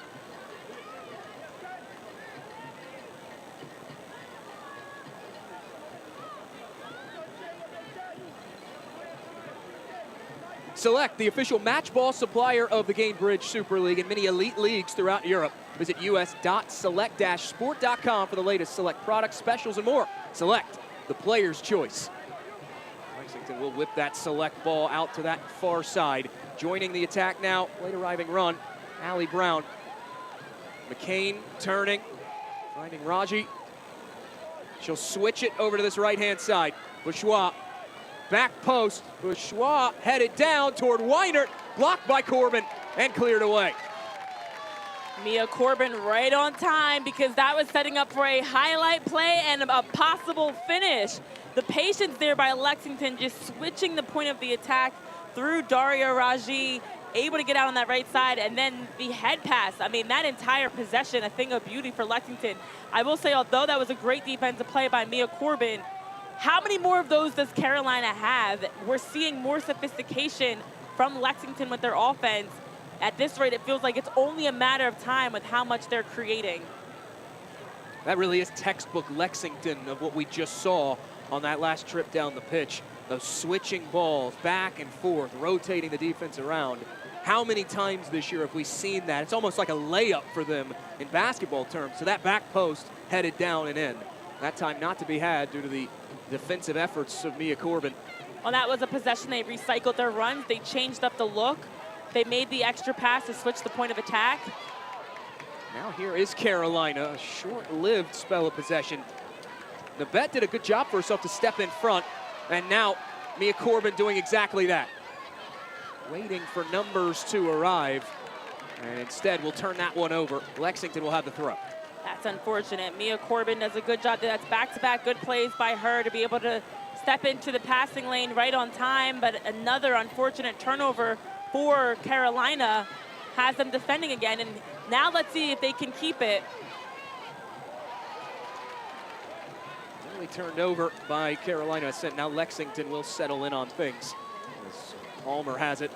Select, the official match ball supplier of the Gainbridge Super League and many elite leagues throughout Europe. Visit us.select-sport.com for the latest Select products, specials, and more. Select, the player's choice. Lexington will whip that Select ball out to that far side. Joining the attack now, late arriving run, Allie Brown. McCain turning, finding Raji. She'll switch it over to this right-hand side. Bourgeois, back post. Bourgeois headed down toward Weinert, blocked by Corbin and cleared away. Mia Corbin right on time because that was setting up for a highlight play and a possible finish. The patience there by Lexington, just switching the point of the attack through Daria Raji, able to get out on that right side, and then the head pass. I mean, that entire possession, a thing of beauty for Lexington. I will say, although that was a great defensive play by Mia Corbin, how many more of those does Carolina have? We're seeing more sophistication from Lexington with their offense. At this rate, it feels like it's only a matter of time with how much they're creating. That really is textbook Lexington of what we just saw on that last trip down the pitch. Those switching balls back and forth, rotating the defense around. How many times this year have we seen that? It's almost like a layup for them in basketball terms. So that back post headed down and in. That time not to be had due to the defensive efforts of Mia Corbin. Well, that was a possession. They recycled their runs. They changed up the look. They made the extra pass to switch the point of attack. Now here is Carolina, a short-lived spell of possession. Nabet did a good job for herself to step in front, and now Mia Corbin doing exactly that. Waiting for numbers to arrive, and instead we'll turn that one over. Lexington will have the throw. That's unfortunate. Mia Corbin does a good job. That's back-to-back good plays by her to be able to step into the passing lane right on time, but another unfortunate turnover for Carolina has them defending again, and now let's see if they can keep it. Really turned over by Carolina Ascent. Now Lexington will settle in on things as Palmer has it.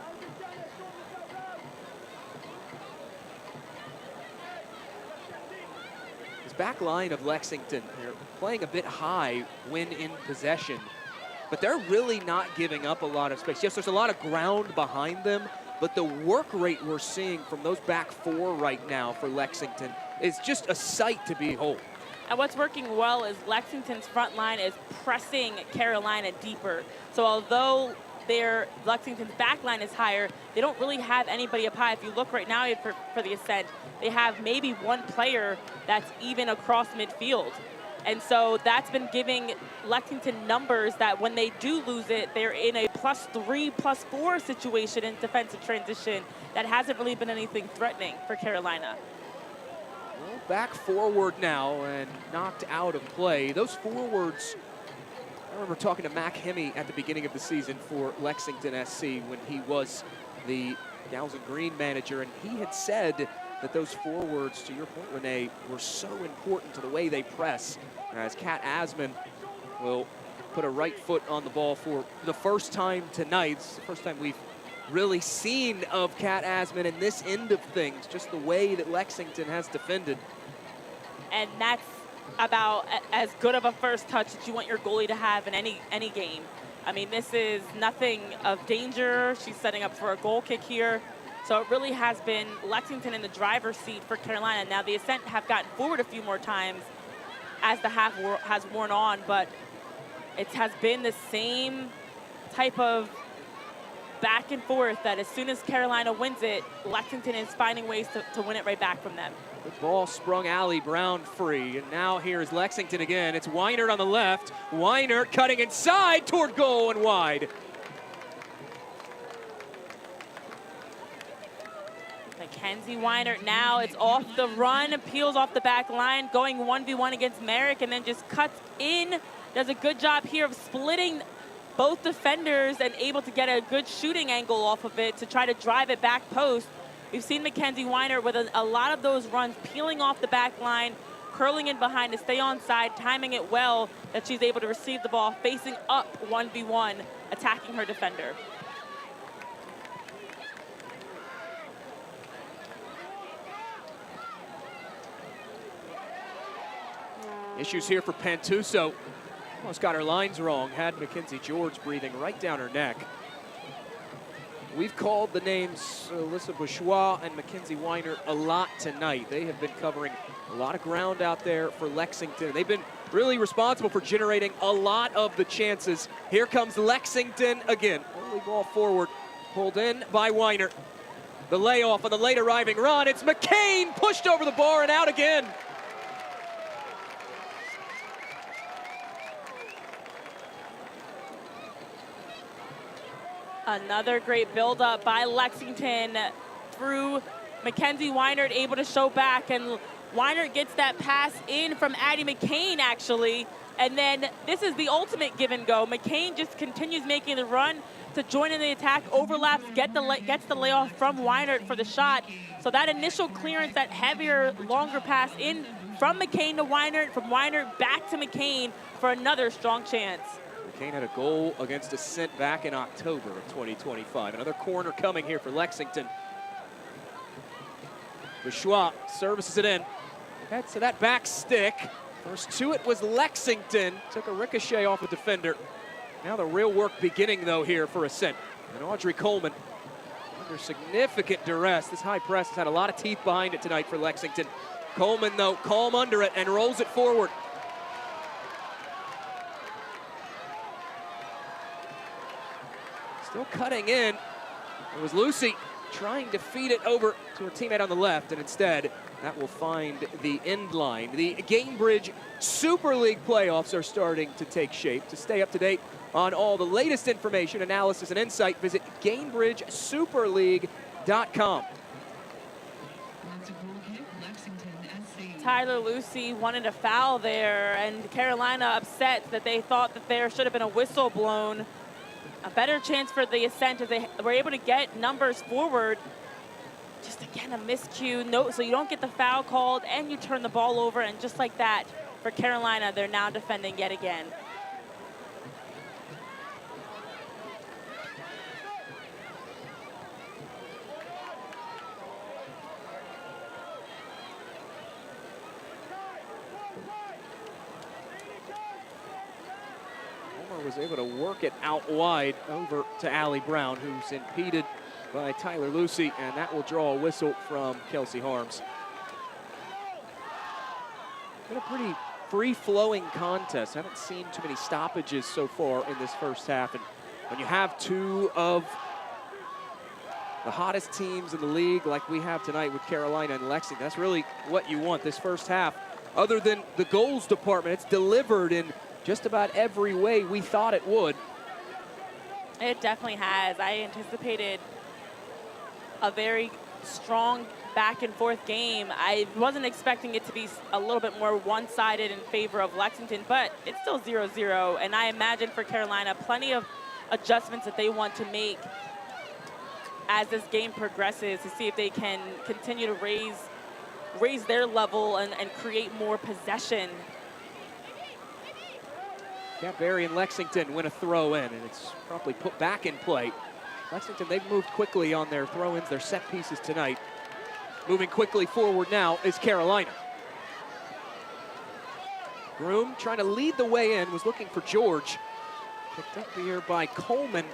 This back line of Lexington, they're playing a bit high when in possession, but they're really not giving up a lot of space. Yes, there's a lot of ground behind them, but the work rate we're seeing from those back four right now for Lexington is just a sight to behold. And what's working well is Lexington's front line is pressing Carolina deeper. So although Lexington's back line is higher, they don't really have anybody up high. If you look right now for the Ascent, they have maybe one player that's even across midfield. And so that's been giving Lexington numbers that when they do lose it, they're in a +3, +4 situation in defensive transition. That hasn't really been anything threatening for Carolina. Well, back forward now and knocked out of play. Those forwards, I remember talking to Mac Hemme at the beginning of the season for Lexington SC when he was the Gals and Green manager, and he had said that those forwards, to your point, Renee, were so important to the way they press. As Kat Asman will put a right foot on the ball for the first time tonight. It's the first time we've really seen of Kat Asman in this end of things, just the way that Lexington has defended. And that's about as good of a first touch that you want your goalie to have in any game. I mean, this is nothing of danger. She's setting up for a goal kick here. So it really has been Lexington in the driver's seat for Carolina. Now the Ascent have gotten forward a few more times as the half has worn on, but it has been the same type of back and forth that as soon as Carolina wins it, Lexington is finding ways to win it right back from them. The ball sprung Allie Brown free, and now here's Lexington again. It's Weinert on the left. Weinert cutting inside toward goal and wide. Mackenzie Weinert now, it's off the run, peels off the back line, going 1v1 against Merrick, and then just cuts in. Does a good job here of splitting both defenders and able to get a good shooting angle off of it to try to drive it back post. We've seen Mackenzie Weinert with a lot of those runs peeling off the back line, curling in behind to stay onside, timing it well that she's able to receive the ball, facing up 1v1, attacking her defender. Issues here for Pantuso. Almost got her lines wrong. Had Mackenzie George breathing right down her neck. We've called the names Alyssa Bourgeois and Mackenzie Weinert a lot tonight. They have been covering a lot of ground out there for Lexington. They've been really responsible for generating a lot of the chances. Here comes Lexington again. Early ball forward, pulled in by Weinert. The layoff on the late arriving run. It's McCain pushed over the bar and out again. Another great build-up by Lexington through Mackenzie Weinert, able to show back, and Weinert gets that pass in from Addie McCain, actually. And then this is the ultimate give and go. McCain just continues making the run to join in the attack, overlaps, gets the layoff from Weinert for the shot. So that initial clearance, that heavier, longer pass in from McCain to Weinert, from Weinert back to McCain for another strong chance. McCain had a goal against Ascent back in October of 2025. Another corner coming here for Lexington. Bourgeois services it in. So that back stick. First to it was Lexington. Took a ricochet off a defender. Now the real work beginning, though, here for Ascent. And Audrey Coleman under significant duress. This high press has had a lot of teeth behind it tonight for Lexington. Coleman, though, calm under it and rolls it forward. Still cutting in. It was Lucy trying to feed it over to her teammate on the left, and instead that will find the end line. The Gainbridge Super League playoffs are starting to take shape. To stay up to date on all the latest information, analysis, and insight, visit GainbridgeSuperLeague.com. Tyler Lucy wanted a foul there, and Carolina upset that they thought that there should have been a whistle blown. A better chance for the Ascent as they were able to get numbers forward. Just again, a miscue. No, so you don't get the foul called and you turn the ball over, and just like that, for Carolina, they're now defending yet again. Was able to work it out wide over to Allie Brown, who's impeded by Tyler Lucy, and that will draw a whistle from Kelsey Harms. Been a pretty free-flowing contest. Haven't seen too many stoppages so far in this first half, and when you have two of the hottest teams in the league like we have tonight with Carolina and Lexington, that's really what you want this first half. Other than the goals department, it's delivered in just about every way we thought it would. It definitely has. I anticipated a very strong back and forth game. I wasn't expecting it to be a little bit more one-sided in favor of Lexington, but it's still 0-0. And I imagine for Carolina, plenty of adjustments that they want to make as this game progresses to see if they can continue to raise their level and create more possession. Cat Berry and Lexington win a throw in, and it's promptly put back in play. Lexington, they've moved quickly on their throw-ins, their set pieces tonight. Moving quickly forward now is Carolina. Groom trying to lead the way in, was looking for George. Picked up here by Coleman,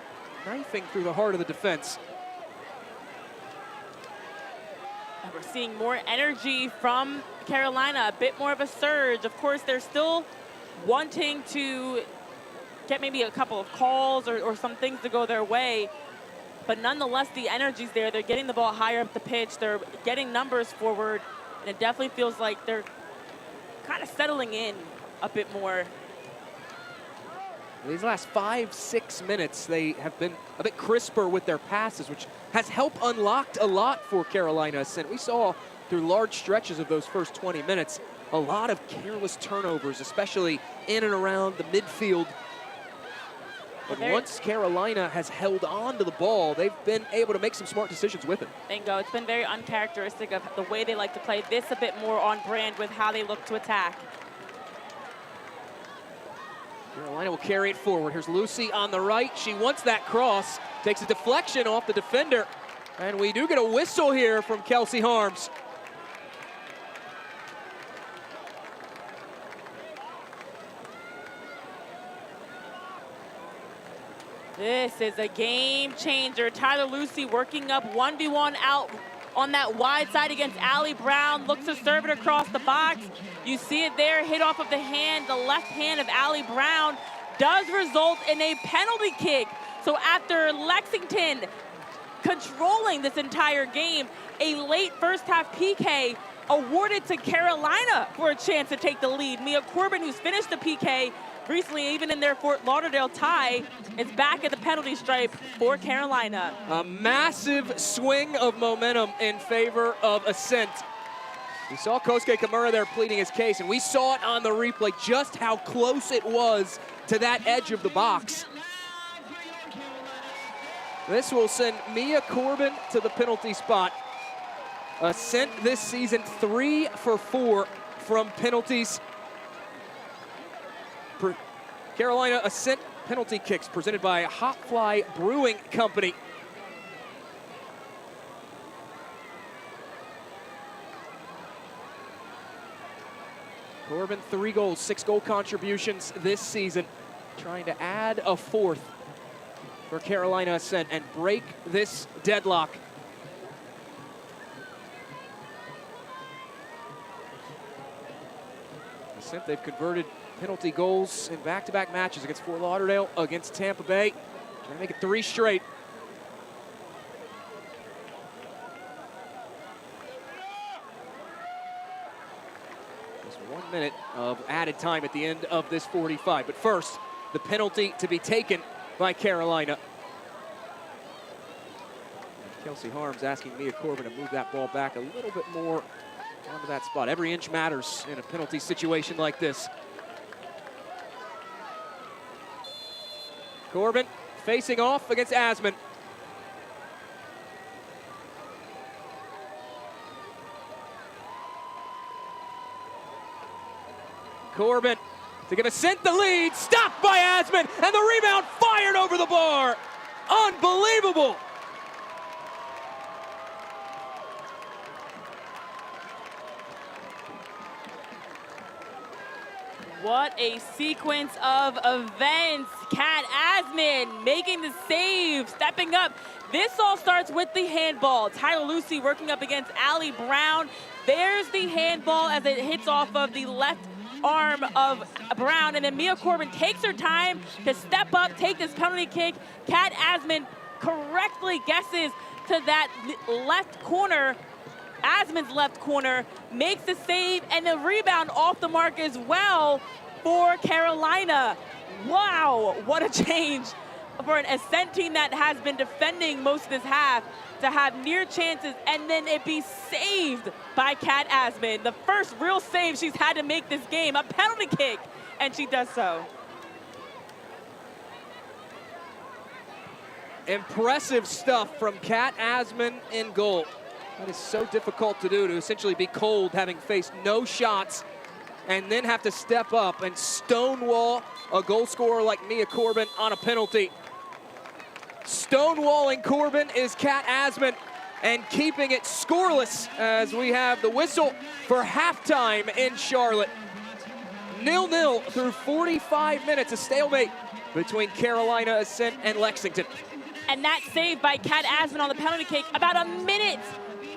knifing through the heart of the defense. And we're seeing more energy from Carolina, a bit more of a surge. Of course, they're still wanting to get maybe a couple of calls or some things to go their way. But nonetheless, the energy's there. They're getting the ball higher up the pitch. They're getting numbers forward. And it definitely feels like they're kind of settling in a bit more. These last 5-6 minutes, they have been a bit crisper with their passes, which has helped unlocked a lot for Carolina Ascent. We saw through large stretches of those first 20 minutes, a lot of careless turnovers, especially in and around the midfield. But once Carolina has held on to the ball, they've been able to make some smart decisions with it. Bingo. It's been very uncharacteristic of the way they like to play. This a bit more on brand with how they look to attack. Carolina will carry it forward. Here's Lucy on the right. She wants that cross. Takes a deflection off the defender. And we do get a whistle here from Kelsey Harms. This is a game changer. Tyler Lucy working up 1v1 out on that wide side against Allie Brown. Looks to serve it across the box. You see it there, hit off of the hand, the left hand of Allie Brown. Does result in a penalty kick. So after Lexington controlling this entire game, a late first half PK awarded to Carolina for a chance to take the lead. Mia Corbin, who's finished the PK recently, even in their Fort Lauderdale tie, is back at the penalty stripe for Carolina. A massive swing of momentum in favor of Ascent. We saw Kosuke Kimura there pleading his case, and we saw it on the replay just how close it was to that edge of the box. This will send Mia Corbin to the penalty spot. Ascent this season 3 for 4 from penalties. Carolina Ascent penalty kicks presented by Hot Fly Brewing Company. Corbin, 3 goals, 6 goal contributions this season. Trying to add a 4th for Carolina Ascent and break this deadlock. Ascent, they've converted penalty goals in back-to-back matches against Fort Lauderdale, against Tampa Bay. Trying to make it 3 straight. Just 1 minute of added time at the end of this 45. But first, the penalty to be taken by Carolina. And Kelsey Harms asking Mia Corbin to move that ball back a little bit more onto that spot. Every inch matters in a penalty situation like this. Corbin facing off against Asman. Corbin to give Ascent the lead, stopped by Asman, and the rebound fired over the bar. Unbelievable. What a sequence of events. Kat Asman making the save, stepping up. This all starts with the handball. Tyler Lucy working up against Allie Brown. There's the handball as it hits off of the left arm of Brown, and then Mia Corbin takes her time to step up, take this penalty kick. Kat Asman correctly guesses to that left corner, Asman's left corner, makes the save, and the rebound off the mark as well for Carolina. Wow, what a change for an Ascent team that has been defending most of this half to have near chances and then it be saved by Kat Asman. The first real save she's had to make this game, a penalty kick, and she does so. Impressive stuff from Kat Asman in goal. That is so difficult to do, to essentially be cold, having faced no shots, and then have to step up and stonewall a goal scorer like Mia Corbin on a penalty. Stonewalling Corbin is Kat Asman, and keeping it scoreless as we have the whistle for halftime in Charlotte. 0-0 through 45 minutes, a stalemate between Carolina Ascent and Lexington. And that save by Kat Asman on the penalty kick, about a minute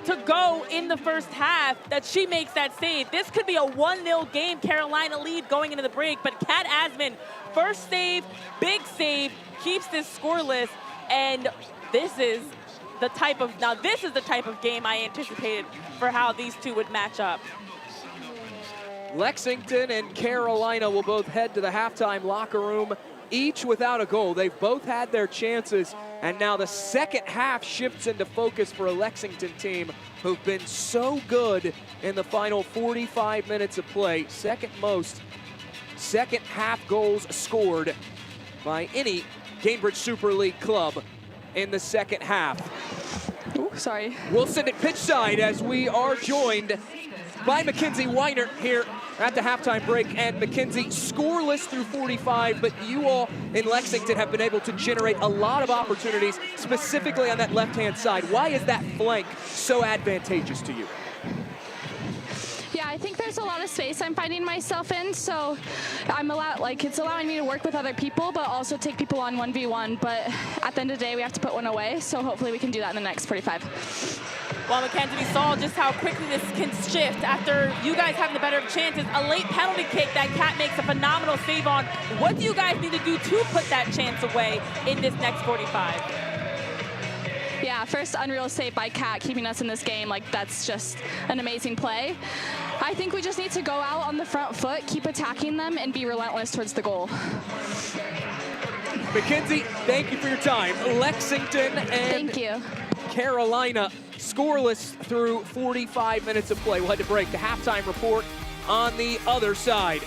to go in the first half that she makes that save. This could be a 1-0 game, Carolina lead going into the break, but Kat Asman, first save, big save, keeps this scoreless, and this is the type of game I anticipated for how these two would match up. Lexington and Carolina will both head to the halftime locker room, each without a goal. They've both had their chances, and now the second half shifts into focus for a Lexington team who've been so good in the final 45 minutes of play. Second most second half goals scored by any Gainbridge Super League club in the second half. Ooh, sorry. We'll send it pitch side as we are joined by Mackenzie Weiner here at the halftime break. And Mackenzie, scoreless through 45, but you all in Lexington have been able to generate a lot of opportunities, specifically on that left-hand side. Why is that flank so advantageous to you? Yeah, I think there's a lot of space I'm finding myself in, so it's allowing me to work with other people, but also take people on 1v1. But at the end of the day, we have to put one away, so hopefully we can do that in the next 45. Well, Mackenzie, we saw just how quickly this can shift after you guys having the better of chances. A late penalty kick that Kat makes a phenomenal save on. What do you guys need to do to put that chance away in this next 45? Yeah, first unreal save by Kat, keeping us in this game. That's just an amazing play. I think we just need to go out on the front foot, keep attacking them, and be relentless towards the goal. Mackenzie, thank you for your time. Lexington and Thank you. Carolina scoreless through 45 minutes of play. We'll head to break. The halftime report on the other side.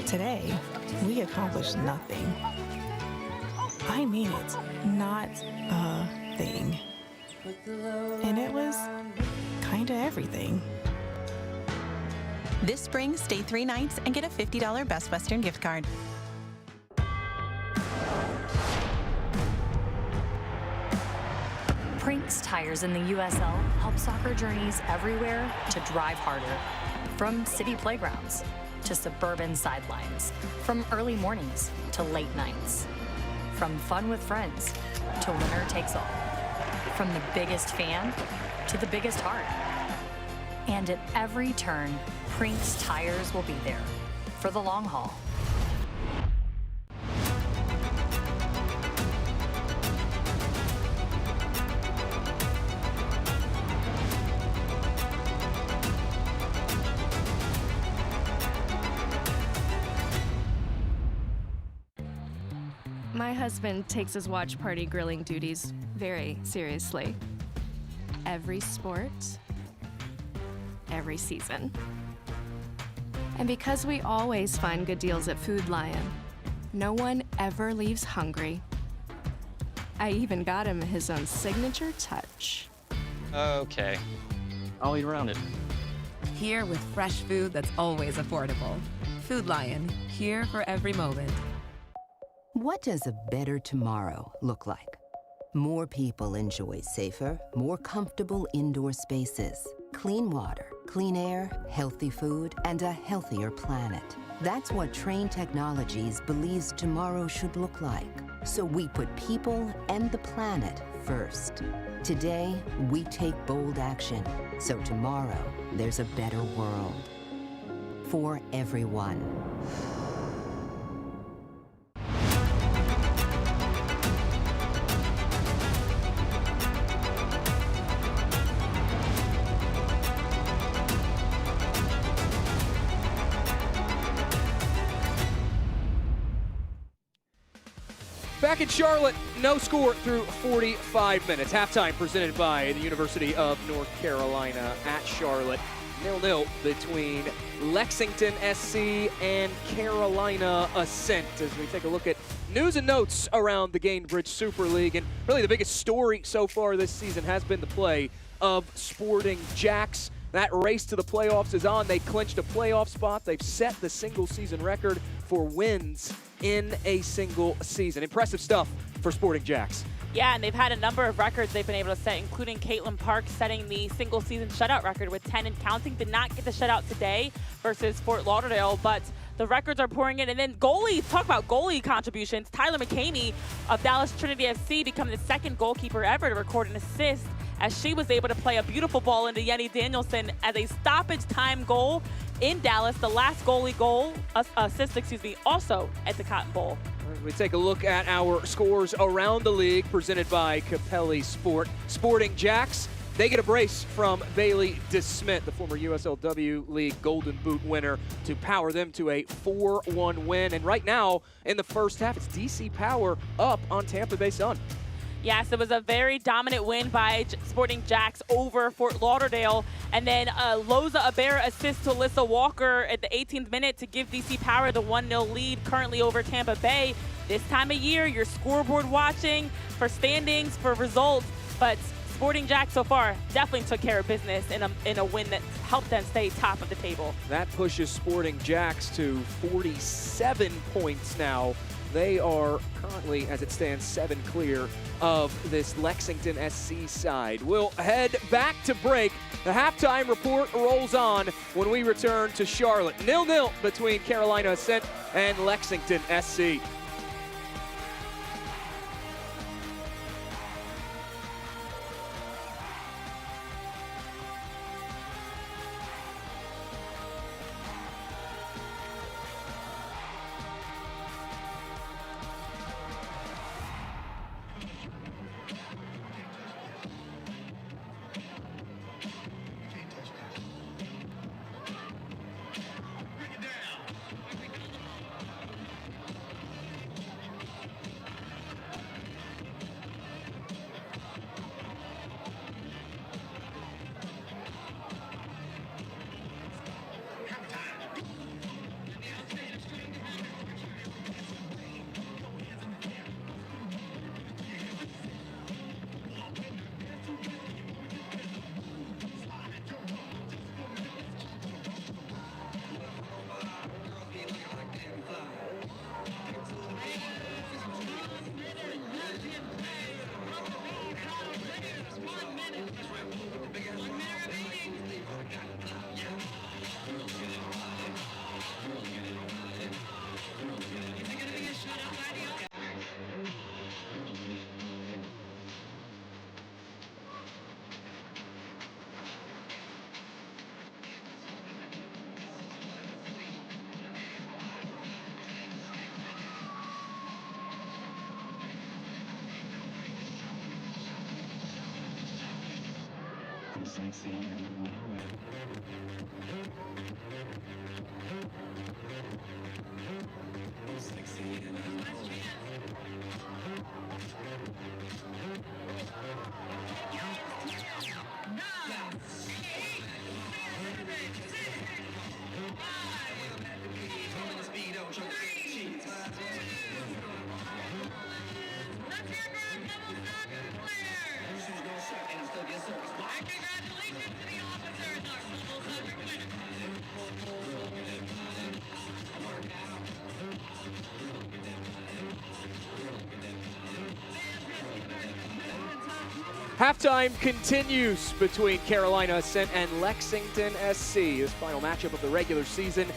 Today, we accomplished nothing. I mean it, not a thing. And it was kinda everything. This spring, stay 3 nights and get a $50 Best Western gift card. Prinks tires in the USL help soccer journeys everywhere to drive harder. From city playgrounds to suburban sidelines, from early mornings to late nights, from fun with friends to winner takes all, from the biggest fan to the biggest heart. And at every turn, Prinks tires will be there for the long haul. My husband takes his watch party grilling duties very seriously. Every sport, every season. And because we always find good deals at Food Lion, no one ever leaves hungry. I even got him his own signature touch. Okay, I'll eat around it. Here with fresh food that's always affordable. Food Lion, here for every moment. What does a better tomorrow look like? More people enjoy safer, more comfortable indoor spaces, clean water, clean air, healthy food, and a healthier planet. That's what Train Technologies believes tomorrow should look like. So we put people and the planet first. Today, we take bold action. So tomorrow, there's a better world. For everyone. Back in Charlotte, no score through 45 minutes. Halftime presented by the University of North Carolina at Charlotte. 0-0 between Lexington SC and Carolina Ascent as we take a look at news and notes around the Gainbridge Super League. And really the biggest story so far this season has been the play of Sporting Jacks. That race to the playoffs is on. They clinched a playoff spot. They've set the single season record for wins in a single season. Impressive stuff for Sporting Jacks. Yeah, and they've had a number of records they've been able to set, including Caitlin Park setting the single-season shutout record with 10 and counting. Did not get the shutout today versus Fort Lauderdale, but the records are pouring in. And then goalies, talk about goalie contributions. Tyler McCamey of Dallas Trinity SC becoming the second goalkeeper ever to record an assist as she was able to play a beautiful ball into Yenny Danielson as a stoppage time goal in Dallas. The last goalie goal, assist, also at the Cotton Bowl. We take a look at our scores around the league presented by Capelli Sport. Sporting Jacks, they get a brace from Bailey DeSmit, the former USLW League Golden Boot winner, to power them to a 4-1 win. And right now, in the first half, it's DC Power up on Tampa Bay Sun. Yes, it was a very dominant win by Sporting Jacks over Fort Lauderdale. And then Loza Abera assists to Alyssa Walker at the 18th minute to give DC Power the 1-0 lead currently over Tampa Bay. This time of year, you're scoreboard watching for standings, for results, but Sporting Jacks so far definitely took care of business in a win that helped them stay top of the table. That pushes Sporting Jacks to 47 points now. They are currently, as it stands, 7 clear of this Lexington SC side. We'll head back to break. The halftime report rolls on when we return to Charlotte. 0-0 between Carolina Ascent and Lexington SC. Halftime continues between Carolina Ascent and Lexington SC. This final matchup of the regular season.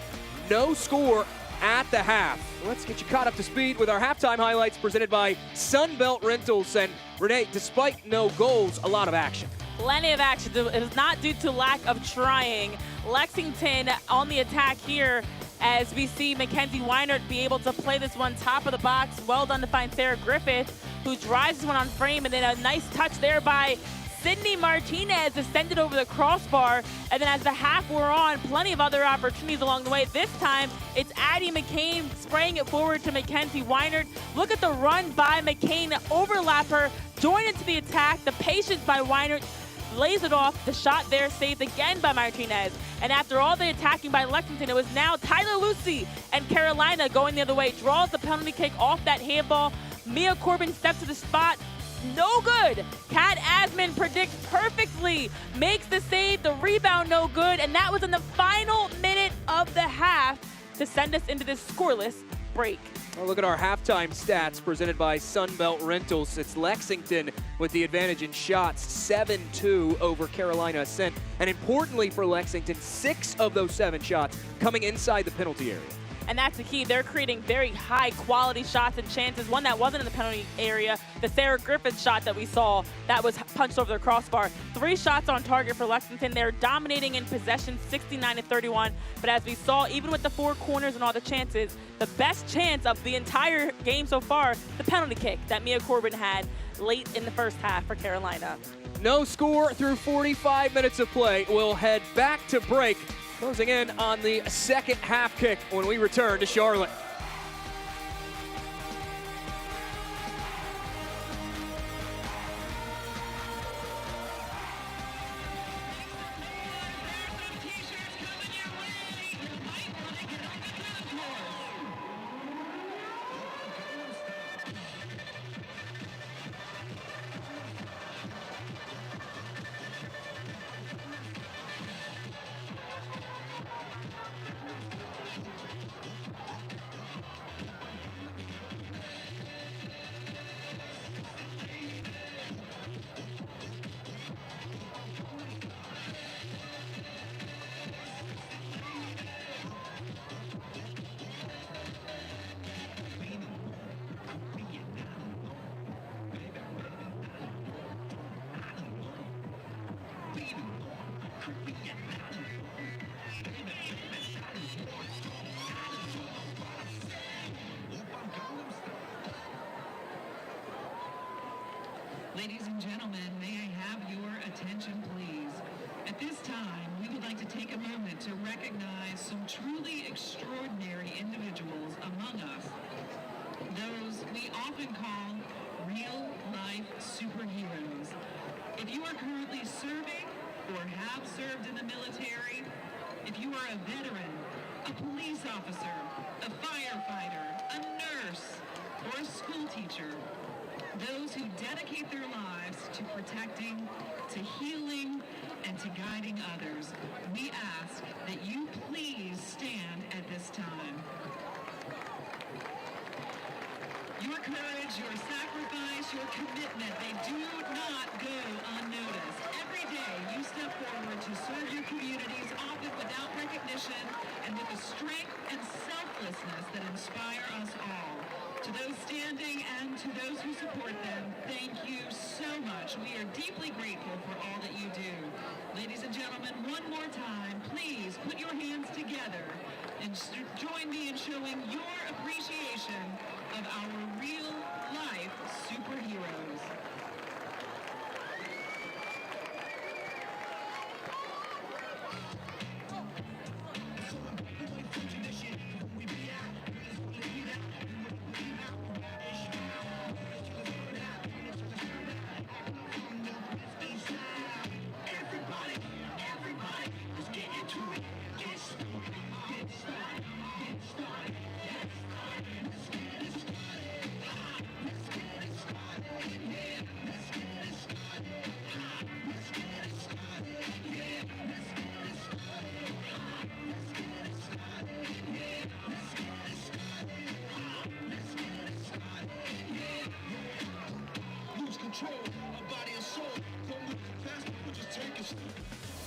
No score at the half. Let's get you caught up to speed with our halftime highlights presented by Sunbelt Rentals. And Renee, despite no goals, a lot of action. Plenty of action. It is not due to lack of trying. Lexington on the attack here as we see Mackenzie Weinert be able to play this one top of the box. Well done to find Sarah Griffith, who drives this one on frame, and then a nice touch there by Sydney Martinez to send it over the crossbar. And then as the half wore on, plenty of other opportunities along the way. This time, it's Addie McCain spraying it forward to Mackenzie Weinert. Look at the run by McCain, overlap her, join into the attack. The patience by Weinert lays it off. The shot there saved again by Martinez. And after all the attacking by Lexington, it was now Tyler Lucy and Carolina going the other way. Draws the penalty kick off that handball. Mia Corbin steps to the spot. No good. Kat Asman predicts perfectly, makes the save, the rebound no good, and that was in the final minute of the half to send us into this scoreless break. Well, look at our halftime stats presented by Sunbelt Rentals. It's Lexington with the advantage in shots, 7-2 over Carolina Ascent. And importantly for Lexington, 6 of those 7 shots coming inside the penalty area. And that's the key. They're creating very high quality shots and chances. One that wasn't in the penalty area, the Sarah Griffith shot that we saw, that was punched over the crossbar. 3 shots on target for Lexington. They're dominating in possession, 69-31. But as we saw, even with the 4 corners and all the chances, the best chance of the entire game so far, the penalty kick that Mia Corbin had late in the first half for Carolina. No score through 45 minutes of play. We'll head back to break. Closing in on the second half kick when we return to Charlotte. Ladies and gentlemen, may I have your attention, please? At this time, we would like to take a moment to recognize some truly extraordinary individuals among us. Those we often call real-life superheroes. If you are currently serving or have served in the military, if you are a veteran, a police officer, a firefighter, a nurse, or a school teacher, those who dedicate their lives to protecting, to healing, and to guiding others, we ask that you please stand at this time. Your courage, your sacrifice, your commitment, they do not go unnoticed. Every day you step forward to serve your communities, often without recognition and with a strength and selflessness that inspire us all. To those standing and to those who support them, thank you so much. We are deeply grateful for all that you do. Ladies and gentlemen, one more time, please put your hands together and join me in showing your appreciation of our real-life superheroes.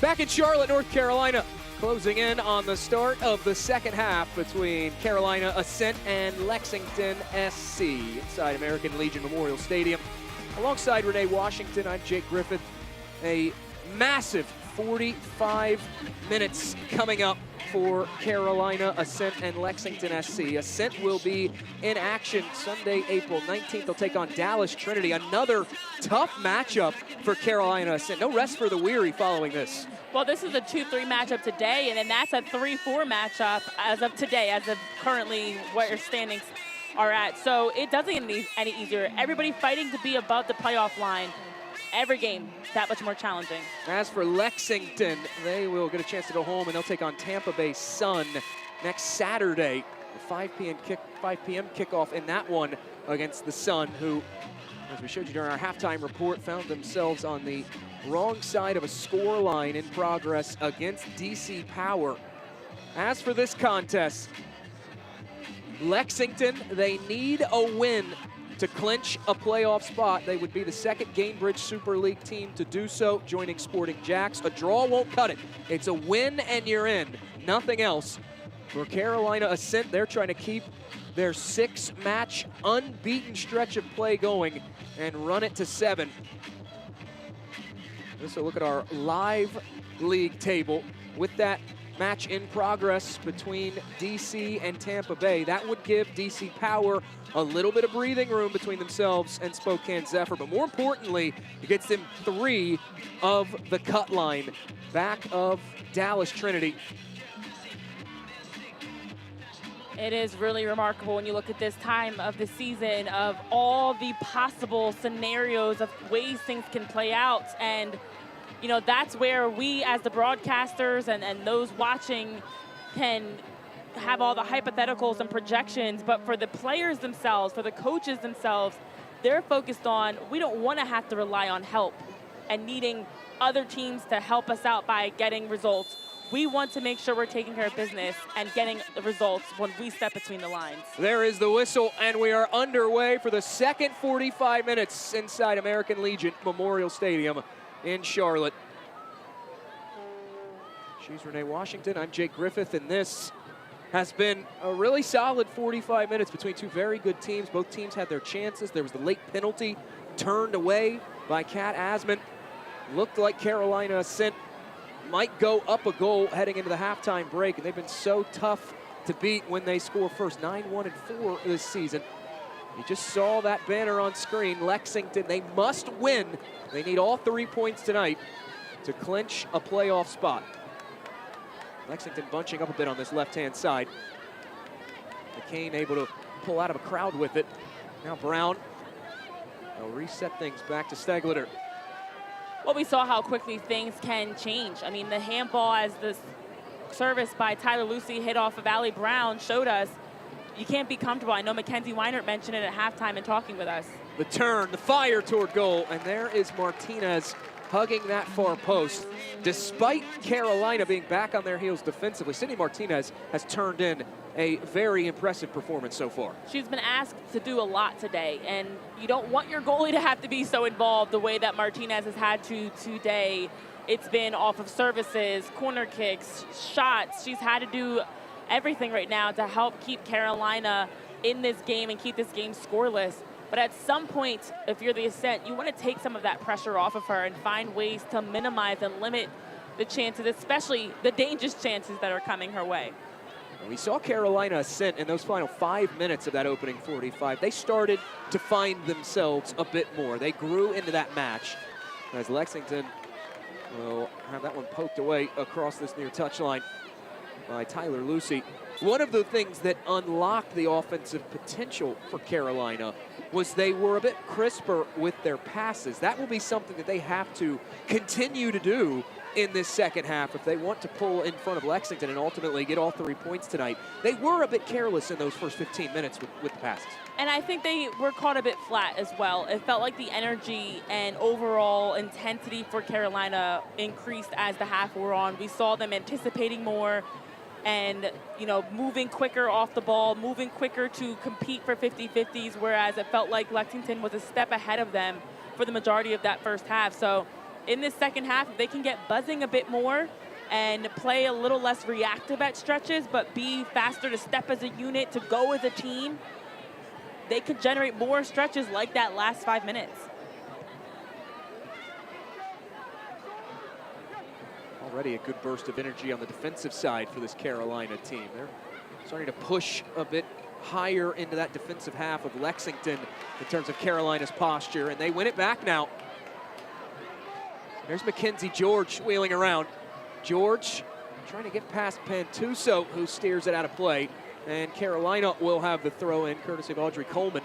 Back in Charlotte, North Carolina, closing in on the start of the second half between Carolina Ascent and Lexington SC inside American Legion Memorial Stadium. Alongside Renee Washington, I'm Jake Griffith. A massive 45 minutes coming up for Carolina Ascent and Lexington SC. Ascent will be in action Sunday, April 19th. They'll take on Dallas Trinity. Another tough matchup for Carolina Ascent. No rest for the weary following this. Well, this is a 2-3 matchup today, and then that's a 3-4 matchup as of today, as of currently where your standings are at. So it doesn't get any easier. Everybody fighting to be above the playoff line. Every game that much more challenging. As for Lexington, they will get a chance to go home, and they'll take on Tampa Bay Sun next Saturday. A 5 p.m. kickoff in that one against the Sun, who, as we showed you during our halftime report, found themselves on the wrong side of a score line in progress against DC Power. As for this contest, Lexington, they need a win to clinch a playoff spot. They would be the second Gainbridge Super League team to do so, joining Sporting Jacks. A draw won't cut it. It's a win and you're in. Nothing else. For Carolina Ascent, they're trying to keep their 6-match unbeaten stretch of play going and run it to 7. Let's look at our live league table with that match in progress between DC and Tampa Bay. That would give DC Power a little bit of breathing room between themselves and Spokane Zephyr, but more importantly, it gets them 3 of the cut line back of Dallas Trinity. It is really remarkable when you look at this time of the season of all the possible scenarios of ways things can play out. And, you know, that's where we as the broadcasters and those watching can have all the hypotheticals and projections. But for the players themselves, for the coaches themselves, they're focused on, we don't want to have to rely on help and needing other teams to help us out by getting results. We want to make sure we're taking care of business and getting the results when we step between the lines. There is the whistle, and we are underway for the second 45 minutes inside American Legion Memorial Stadium in Charlotte. She's Renee Washington. I'm Jake Griffith, and this has been a really solid 45 minutes between two very good teams. Both teams had their chances. There was the late penalty turned away by Kat Asman. Looked like Carolina Ascent might go up a goal heading into the halftime break, and they've been so tough to beat when they score first. 9-1-4 this season. You just saw that banner on screen. Lexington, they must win. They need all 3 points tonight to clinch a playoff spot. Lexington bunching up a bit on this left-hand side. McCain able to pull out of a crowd with it. Now Brown, they'll reset things back to Stegleter. Well, we saw how quickly things can change. I mean, the handball as the service by Tyler Lucy hit off of Allie Brown showed us you can't be comfortable. I know Mackenzie Weinert mentioned it at halftime and talking with us. The turn, the fire toward goal, and there is Martinez hugging that far post. Despite Carolina being back on their heels defensively, Sydney Martinez has turned in a very impressive performance so far. She's been asked to do a lot today, and you don't want your goalie to have to be so involved the way that Martinez has had to today. It's been off of services, corner kicks, shots. She's had to do everything right now to help keep Carolina in this game and keep this game scoreless. But at some point, if you're the Ascent, you want to take some of that pressure off of her and find ways to minimize and limit the chances, especially the dangerous chances that are coming her way. We saw Carolina Ascent in those final 5 minutes of that opening 45. They started to find themselves a bit more. They grew into that match as Lexington will have that one poked away across this near touchline by Tyler Lucy. One of the things that unlocked the offensive potential for Carolina was they were a bit crisper with their passes. That will be something that they have to continue to do in this second half if they want to pull in front of Lexington and ultimately get all 3 points tonight. They were a bit careless in those first 15 minutes with the passes. And I think they were caught a bit flat as well. It felt like the energy and overall intensity for Carolina increased as the half wore on. We saw them anticipating more and, you know, moving quicker off the ball, moving quicker to compete for 50-50s, whereas it felt like Lexington was a step ahead of them for the majority of that first half. So in this second half, if they can get buzzing a bit more and play a little less reactive at stretches, but be faster to step as a unit, to go as a team, they could generate more stretches like that last 5 minutes. Already a good burst of energy on the defensive side for this Carolina team. They're starting to push a bit higher into that defensive half of Lexington in terms of Carolina's posture, and they win it back now. There's Mackenzie George wheeling around. George trying to get past Pantuso, who steers it out of play, and Carolina will have the throw in courtesy of Audrey Coleman.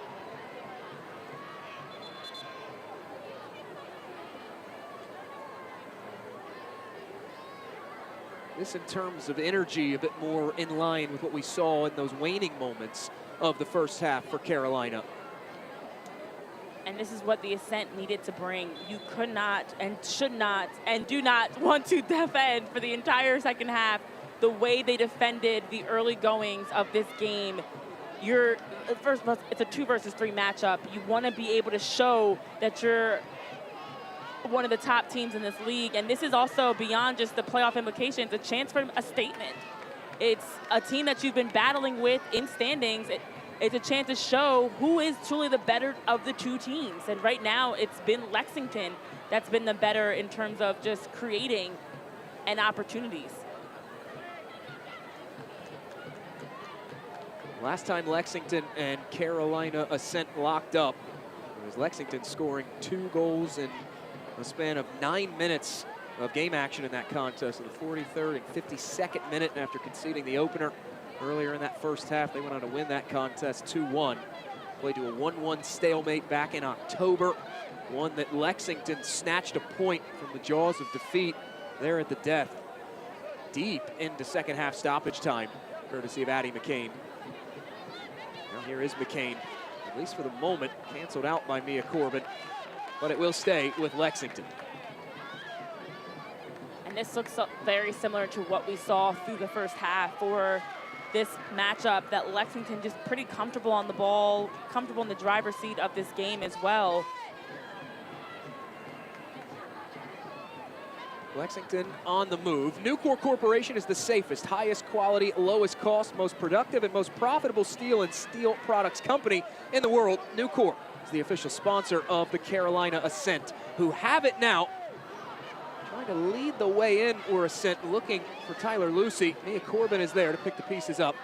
This, in terms of energy, a bit more in line with what we saw in those waning moments of the first half for Carolina. And this is what the Ascent needed to bring. You could not and should not and do not want to defend for the entire second half the way they defended the early goings of this game. First, it's a 2 versus 3 matchup. You want to be able to show that you're one of the top teams in this league, and this is also beyond just the playoff implications, a chance for a statement. It's a team that you've been battling with in standings. It's a chance to show who is truly the better of the two teams, and right now it's been Lexington that's been the better in terms of just creating and opportunities. Last time Lexington and Carolina Ascent locked up, it was Lexington scoring 2 goals in a span of 9 minutes of game action in that contest. In the 43rd and 52nd minute after conceding the opener earlier in that first half, they went on to win that contest 2-1. Played to a 1-1 stalemate back in October, one that Lexington snatched a point from the jaws of defeat there at the death, deep into second half stoppage time, courtesy of Addie McCain. Now here is McCain, at least for the moment, canceled out by Mia Corbin, but it will stay with Lexington. And this looks very similar to what we saw through the first half for this matchup, that Lexington just pretty comfortable on the ball, comfortable in the driver's seat of this game as well. Lexington on the move. Nucor Corporation is the safest, highest quality, lowest cost, most productive, and most profitable steel and steel products company in the world. Nucor is the official sponsor of the Carolina Ascent, who have it now. Trying to lead the way in for Ascent, looking for Tyler Lucy. Mia Corbin is there to pick the pieces up.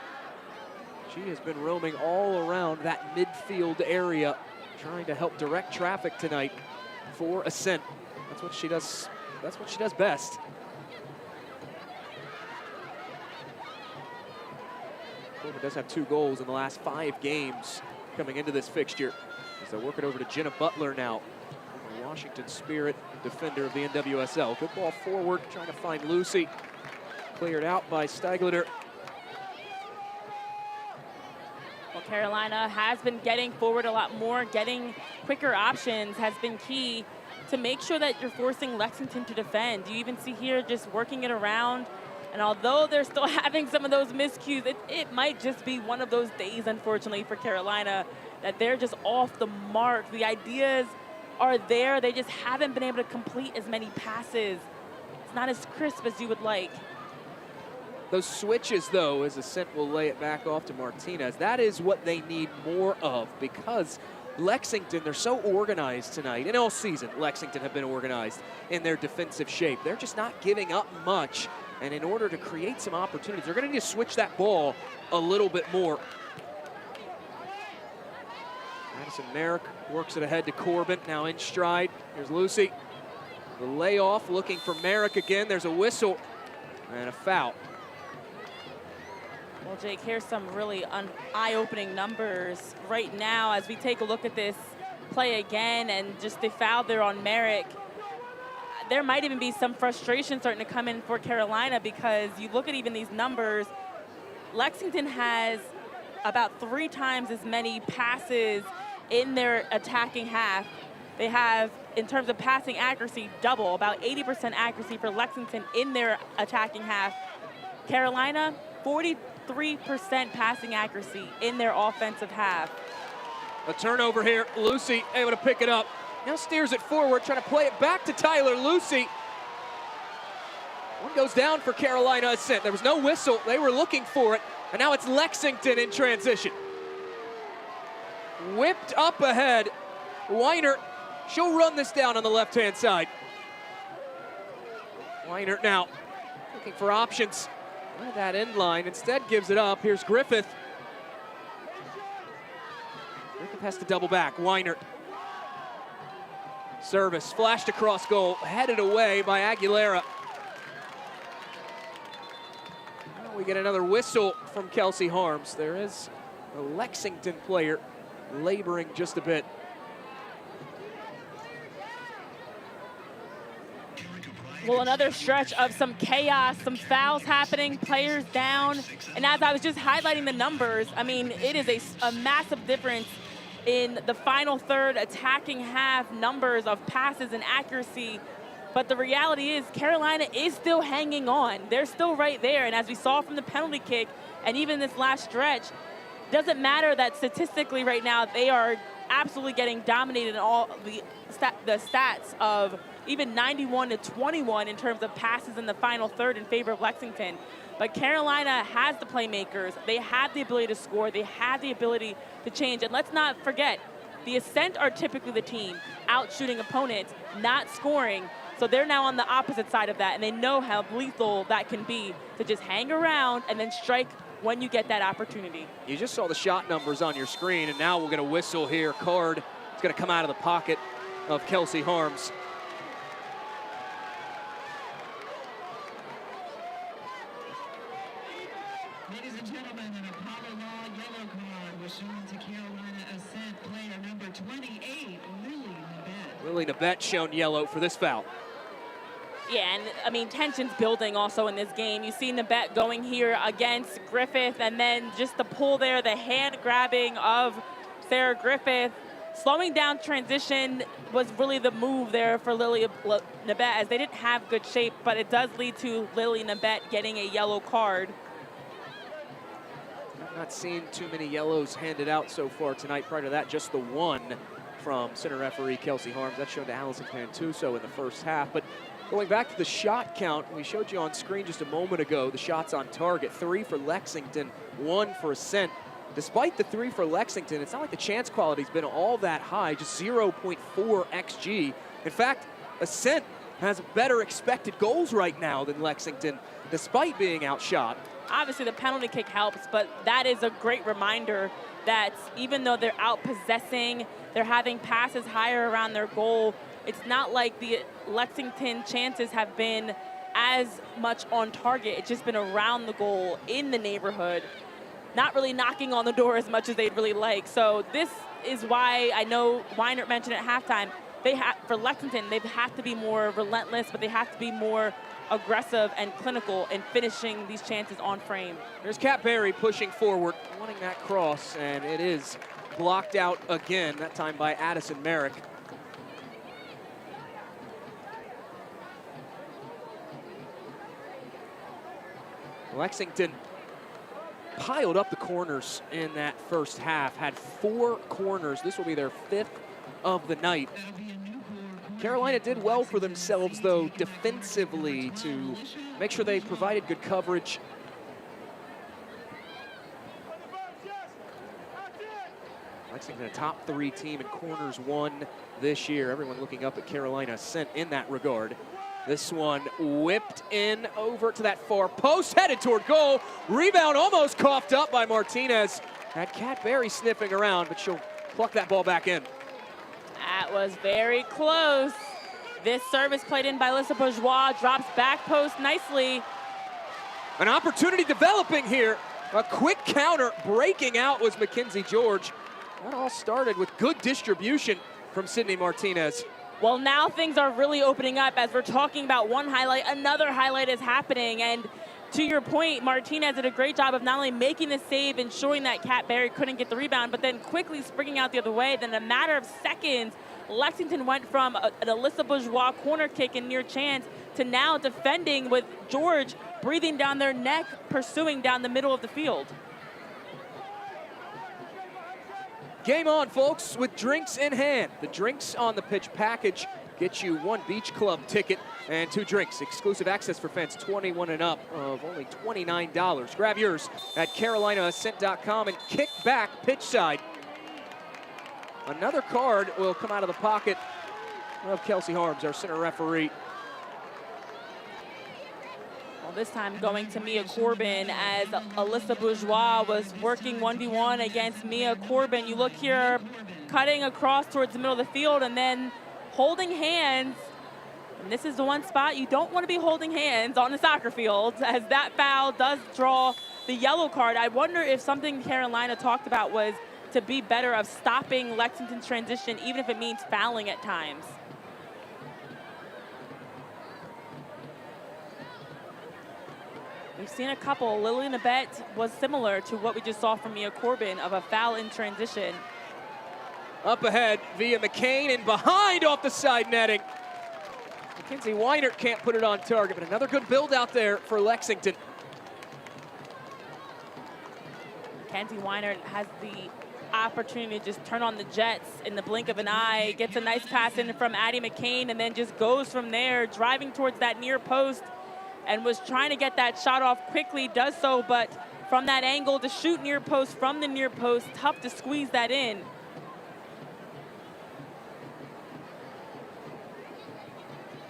She has been roaming all around that midfield area, trying to help direct traffic tonight for Ascent. That's what she does. That's what she does best. Corbin does have 2 goals in the last 5 games coming into this fixture. As they work it over to Jenna Butler now, the Washington Spirit defender of the NWSL. Good ball forward, trying to find Lucy. Cleared out by Steiglater. Well, Carolina has been getting forward a lot more. Getting quicker options has been key to make sure that you're forcing Lexington to defend. You even see here just working it around. And although they're still having some of those miscues, it might just be one of those days, unfortunately, for Carolina, that they're just off the mark. The ideas are there. They just haven't been able to complete as many passes. It's not as crisp as you would like. Those switches, though, as Ascent will lay it back off to Martinez, that is what they need more of, because Lexington, they're so organized tonight. And all season, Lexington have been organized in their defensive shape. They're just not giving up much. And in order to create some opportunities, they're going to need to switch that ball a little bit more. Madison Merrick works it ahead to Corbin, now in stride. Here's Lucy. The layoff, looking for Merrick again. There's a whistle and a foul. Well, Jake, here's some really eye-opening numbers right now as we take a look at this play again, and just the foul there on Merrick. There might even be some frustration starting to come in for Carolina, because you look at even these numbers, Lexington has about 3 times as many passes in their attacking half. They have, in terms of passing accuracy, double, about 80% accuracy for Lexington in their attacking half. Carolina, 43% passing accuracy in their offensive half. A turnover here. Lucy able to pick it up. Now steers it forward, trying to play it back to Tyler Lucy. One goes down for Carolina Ascent. There was no whistle. They were looking for it. And now it's Lexington in transition. Whipped up ahead. Weiner, she'll run this down on the left-hand side. Weiner now looking for options. That end line instead gives it up. Here's Griffith. Griffith has to double back. Weiner. Service flashed across goal, headed away by Aguilera. Now we get another whistle from Kelsey Harms. There is a Lexington player laboring just a bit. Well, another stretch of some chaos, some fouls happening, players down. And as I was just highlighting the numbers, I mean, it is a massive difference in the final third attacking half numbers of passes and accuracy. But the reality is Carolina is still hanging on. They're still right there. And as we saw from the penalty kick and even this last stretch, doesn't matter that statistically right now they are absolutely getting dominated in all the stats of even 91-21 in terms of passes in the final third in favor of Lexington. But Carolina has the playmakers. They have the ability to score. They have the ability to change. And let's not forget, the Ascent are typically the team out shooting opponents, not scoring. So they're now on the opposite side of that, and they know how lethal that can be to just hang around and then strike when you get that opportunity. You just saw the shot numbers on your screen, and now we'll get a whistle here. Card is going to come out of the pocket of Kelsey Harms. Ladies and gentlemen, an Apollo Law yellow card was shown to Carolina Ascent player number 28, Lily Nabet. Lily Nabet shown yellow for this foul. Yeah, and I mean, tension's building also in this game. You see Nabet going here against Griffith, and then just the pull there, the hand grabbing of Sarah Griffith. Slowing down transition was really the move there for Lily Nabet, as they didn't have good shape, but it does lead to Lily Nabet getting a yellow card. I've not seen too many yellows handed out so far tonight. Prior to that, just the one from center referee Kelsey Harms. That's shown to Allison Pantuso in the first half. But going back to the shot count, we showed you on screen just a moment ago the shots on target. 3 for Lexington, 1 for Ascent. Despite the 3 for Lexington, it's not like the chance quality's been all that high, just 0.4 XG. In fact, Ascent has better expected goals right now than Lexington, despite being outshot. Obviously, the penalty kick helps, but that is a great reminder that even though they're out-possessing, they're having passes higher around their goal, it's not like the Lexington chances have been as much on target. It's just been around the goal, in the neighborhood, not really knocking on the door as much as they'd really like. So this is why I know Weiner mentioned at halftime, for Lexington, they have to be more relentless, but they have to be more aggressive and clinical in finishing these chances on frame. There's Kat Berry pushing forward, wanting that cross, and it is blocked out again, that time by Addison Merrick. Lexington piled up the corners in that first half, had 4 corners. This will be their 5th of the night. Carolina did well for themselves, though, defensively to make sure they provided good coverage. Lexington, a top 3 team in corners won this year. Everyone looking up at Carolina Ascent in that regard. This one whipped in over to that far post, headed toward goal. Rebound almost coughed up by Martinez. Had Kat Berry sniffing around, but she'll pluck that ball back in. That was very close. This service played in by Alyssa Bourgeois, drops back post nicely. An opportunity developing here. A quick counter breaking out was Mackenzie George. That all started with good distribution from Sydney Martinez. Well, now things are really opening up as we're talking about one highlight, another highlight is happening. And to your point, Martinez did a great job of not only making the save, ensuring that Kat Berry couldn't get the rebound, but then quickly springing out the other way. Then in a matter of seconds, Lexington went from an Alyssa Bourgeois corner kick and near chance to now defending with George breathing down their neck, pursuing down the middle of the field. Game on, folks, with drinks in hand. The Drinks on the Pitch package get you 1 beach club ticket and 2 drinks. Exclusive access for fans 21 and up of only $29. Grab yours at CarolinaAscent.com and kick back pitch side. Another card will come out of the pocket of Kelsey Harms, our center referee. Well, this time going to Mia Corbin as Alyssa Bourgeois was working 1v1 against Mia Corbin. You look here, cutting across towards the middle of the field and then holding hands. And this is the one spot you don't want to be holding hands on the soccer field, as that foul does draw the yellow card. I wonder if something Carolina talked about was to be better of stopping Lexington's transition, even if it means fouling at times. We've seen a couple. Lillian Abet was similar to what we just saw from Mia Corbin of a foul in transition. Up ahead via McCain and behind off the side netting. Mackenzie Weinert can't put it on target, but another good build out there for Lexington. Mackenzie Weinert has the opportunity to just turn on the jets in the blink of an eye, gets a nice pass in from Addie McCain, and then just goes from there, driving towards that near post, and was trying to get that shot off quickly, does so, but from that angle to shoot near post from the near post, tough to squeeze that in.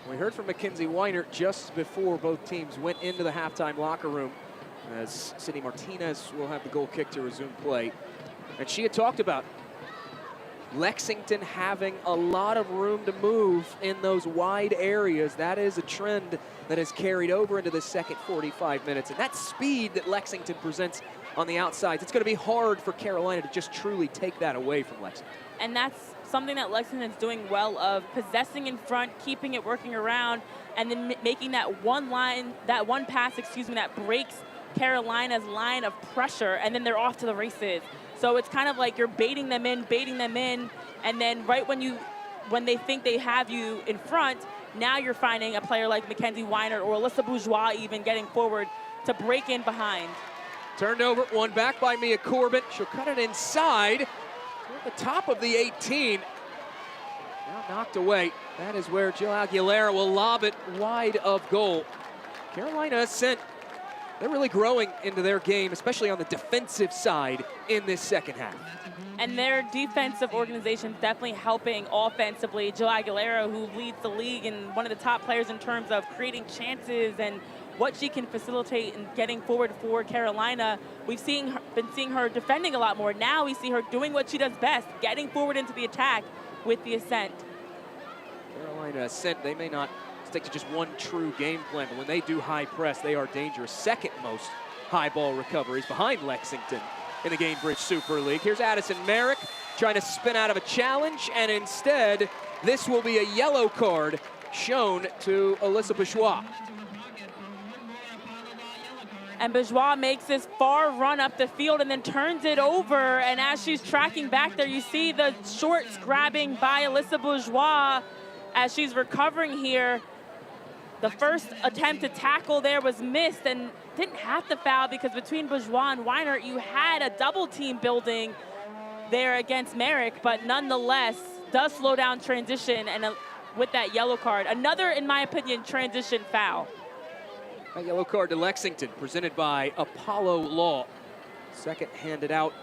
We heard from Mackenzie Weinert just before both teams went into the halftime locker room, as Sydney Martinez will have the goal kick to resume play. And she had talked about Lexington having a lot of room to move in those wide areas. That is a trend that has carried over into the second 45 minutes. And that speed that Lexington presents on the outsides, it's going to be hard for Carolina to just truly take that away from Lexington. And that's something that Lexington's doing well of, possessing in front, keeping it working around, and then making that one pass, that breaks Carolina's line of pressure, and then they're off to the races. So it's kind of like you're baiting them in, and then right when they think they have you in front, now you're finding a player like Mackenzie Weinert or Alyssa Bourgeois even getting forward to break in behind. Turned over, one back by Mia Corbin. She'll cut it inside at the top of the 18. Now knocked away. That is where Jill Aguilera will lob it wide of goal. Carolina Ascent, they're really growing into their game, especially on the defensive side in this second half. And their defensive organization definitely helping offensively. Jill Aguilera, who leads the league and one of the top players in terms of creating chances and what she can facilitate and getting forward for Carolina. We've been seeing her defending a lot more. Now we see her doing what she does best, getting forward into the attack with the Ascent. Carolina Ascent, they may not stick to just one true game plan, but when they do high press, they are dangerous. Second most high ball recoveries behind Lexington in the Gainbridge Super League. Here's Addison Merrick trying to spin out of a challenge, and instead, this will be a yellow card shown to Alyssa Bourgeois. And Bourgeois makes this far run up the field and then turns it over. And as she's tracking back there, you see the shorts grabbing by Alyssa Bourgeois as she's recovering here. The first attempt to tackle there was missed and didn't have to foul because between Bourgeois and Weinert, you had a double team building there against Merrick, but nonetheless does slow down transition and with that yellow card. Another, in my opinion, transition foul. A yellow card to Lexington, presented by Apollo Law. Second handed out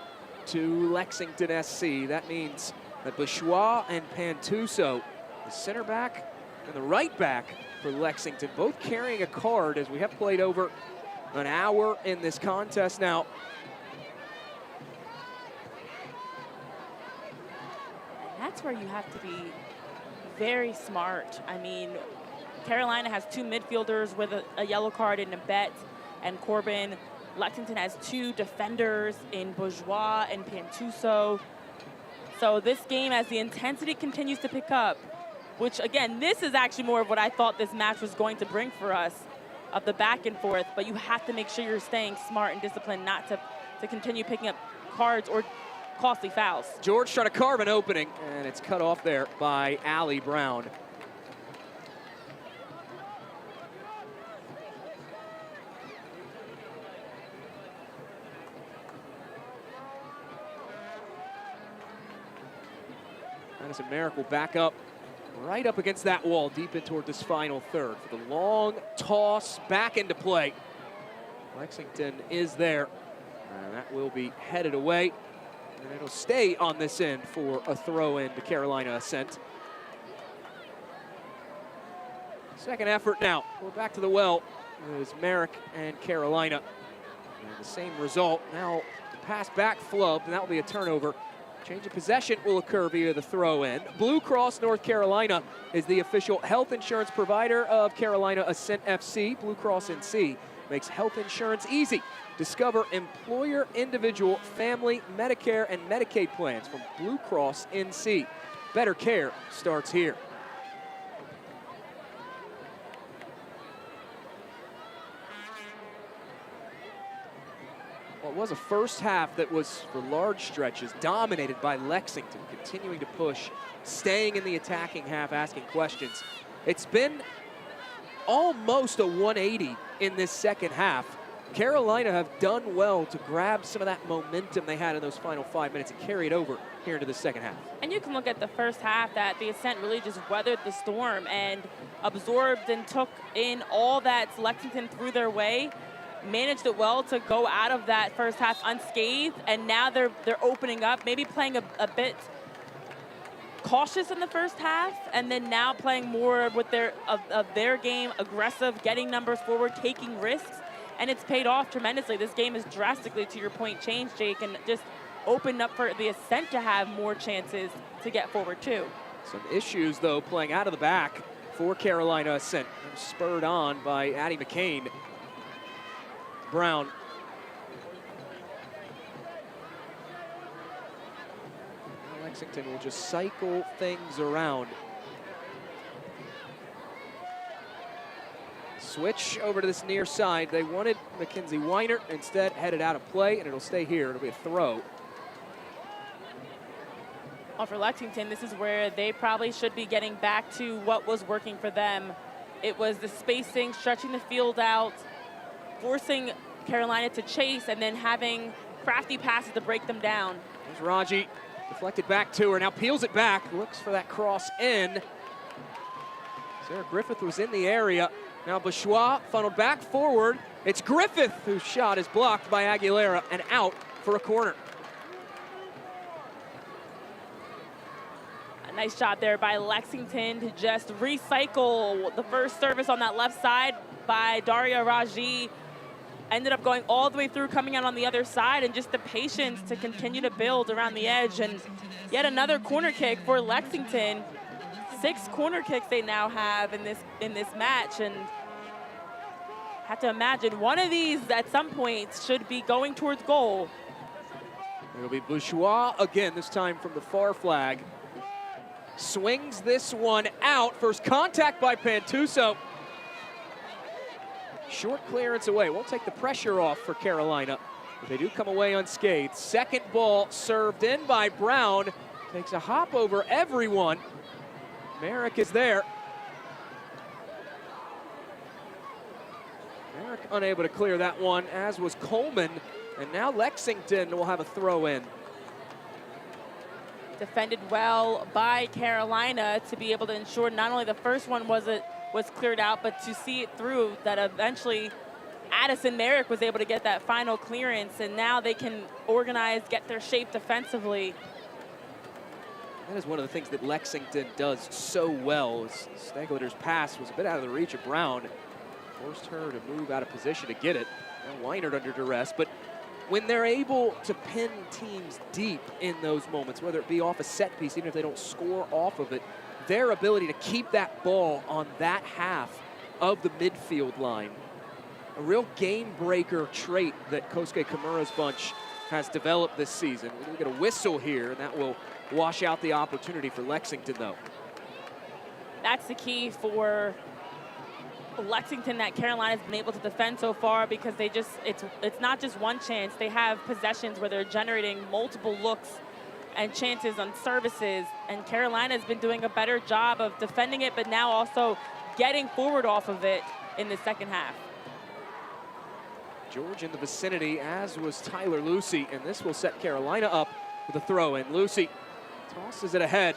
to Lexington SC. That means that Bourgeois and Pantuso, the center back and the right back for Lexington, both carrying a card as we have played over an hour in this contest now. That's where you have to be very smart. I mean, Carolina has two midfielders with a yellow card in Abet and Corbin. Lexington has two defenders in Bourgeois and Pantuso. So this game, as the intensity continues to pick up, which again, this is actually more of what I thought this match was going to bring for us, of the back and forth, but you have to make sure you're staying smart and disciplined not to continue picking up cards or costly fouls. George trying to carve an opening, and it's cut off there by Allie Brown. Addison Merrick will back up right up against that wall, deep in toward this final third. For the long toss back into play. Lexington is there, and that will be headed away. And it'll stay on this end for a throw in to Carolina Ascent. Second effort now. We're back to the well. It is Merrick and Carolina. And the same result. Now the pass back flubbed, and that will be a turnover. Change of possession will occur via the throw in. Blue Cross North Carolina is the official health insurance provider of Carolina Ascent FC. Blue Cross NC makes health insurance easy. Discover employer, individual, family, Medicare, and Medicaid plans from Blue Cross NC. Better care starts here. Well, it was a first half that was, for large stretches, dominated by Lexington, continuing to push, staying in the attacking half, asking questions. It's been almost a 180 in this second half. Carolina have done well to grab some of that momentum they had in those final 5 minutes and carry it over here into the second half. And you can look at the first half that the Ascent really just weathered the storm and absorbed and took in all that Lexington threw their way, managed it well to go out of that first half unscathed, and now they're opening up, maybe playing a bit cautious in the first half, and then now playing more with their game, aggressive, getting numbers forward, taking risks. And it's paid off tremendously. This game is drastically, to your point, changed, Jake, and just opened up for the Ascent to have more chances to get forward, too. Some issues, though, playing out of the back for Carolina Ascent. Spurred on by Addie McCain. Brown. Lexington will just cycle things around. Switch over to this near side. They wanted Mackenzie Weiner, instead headed out of play, and it'll stay here. It'll be a throw. Well, for Lexington, this is where they probably should be getting back to what was working for them. It was the spacing, stretching the field out, forcing Carolina to chase, and then having crafty passes to break them down. There's Raji, deflected back to her, now peels it back, looks for that cross in. Sarah Griffith was in the area. Now Bashois funneled back forward. It's Griffith whose shot is blocked by Aguilera and out for a corner. A nice job there by Lexington to just recycle the first service on that left side by Daria Raji. Ended up going all the way through, coming out on the other side, and just the patience to continue to build around the edge. And yet another corner kick for Lexington. 6 corner kicks they now have in this match, and have to imagine one of these at some point should be going towards goal. It'll be Bourgeois again, this time from the far flag. Swings this one out. First contact by Pantuso. Short clearance away. Won't take the pressure off for Carolina, but they do come away unscathed. Second ball served in by Brown. Takes a hop over everyone. Merrick is there. Merrick unable to clear that one, as was Coleman. And now Lexington will have a throw in. Defended well by Carolina to be able to ensure not only the first one was cleared out, but to see it through, that eventually Addison Merrick was able to get that final clearance, and now they can organize, get their shape defensively. That is one of the things that Lexington does so well. Stegler's pass was a bit out of the reach of Brown. Forced her to move out of position to get it. Now Weinert under duress, but when they're able to pin teams deep in those moments, whether it be off a set piece, even if they don't score off of it, their ability to keep that ball on that half of the midfield line, a real game breaker trait that Kosuke Kimura's bunch has developed this season. We'll get a whistle here, and that will wash out the opportunity for Lexington, though. That's the key for Lexington that Carolina's been able to defend so far, because they just, it's not just one chance. They have possessions where they're generating multiple looks and chances on services, and Carolina's been doing a better job of defending it, but now also getting forward off of it in the second half. George in the vicinity, as was Tyler Lucy, and this will set Carolina up with a throw in. Lucy tosses it ahead.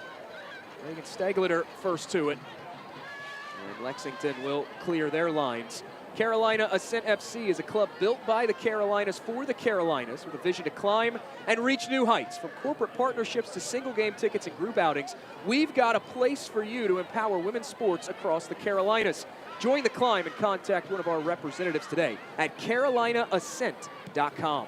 Megan Stegleter first to it. And Lexington will clear their lines. Carolina Ascent FC is a club built by the Carolinas for the Carolinas with a vision to climb and reach new heights. From corporate partnerships to single game tickets and group outings, we've got a place for you to empower women's sports across the Carolinas. Join the climb and contact one of our representatives today at carolinaascent.com.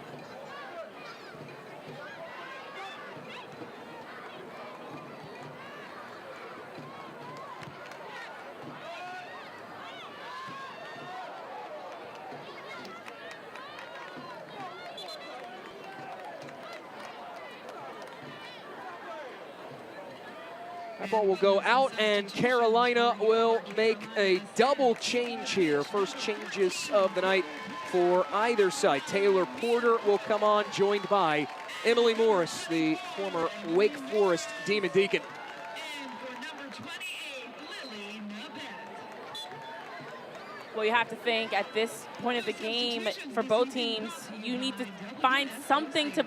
That ball will go out, and Carolina will make a double change here. First changes of the night for either side. Taylor Porter will come on, joined by Emily Morris, the former Wake Forest Demon Deacon. Well, you have to think at this point of the game for both teams, you need to find something to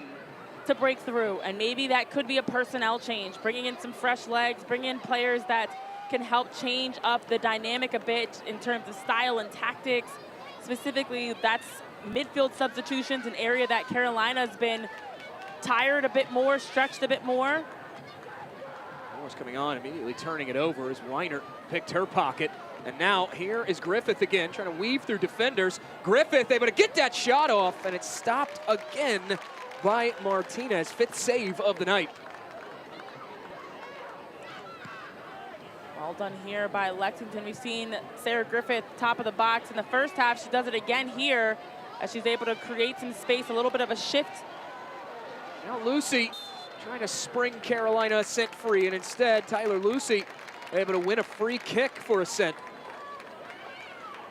break through, and maybe that could be a personnel change, bringing in some fresh legs, bringing in players that can help change up the dynamic a bit in terms of style and tactics. Specifically, that's midfield substitutions, an area that Carolina's been tired a bit more, stretched a bit more. Morris coming on, immediately turning it over as Weiner picked her pocket. And now here is Griffith again, trying to weave through defenders. Griffith able to get that shot off, and it's stopped again by Martinez, 5th save of the night. Well done here by Lexington. We've seen Sarah Griffith top of the box in the first half. She does it again here as she's able to create some space, a little bit of a shift. Now Lucy trying to spring Carolina Ascent free, and instead Tyler Lucy able to win a free kick for Ascent.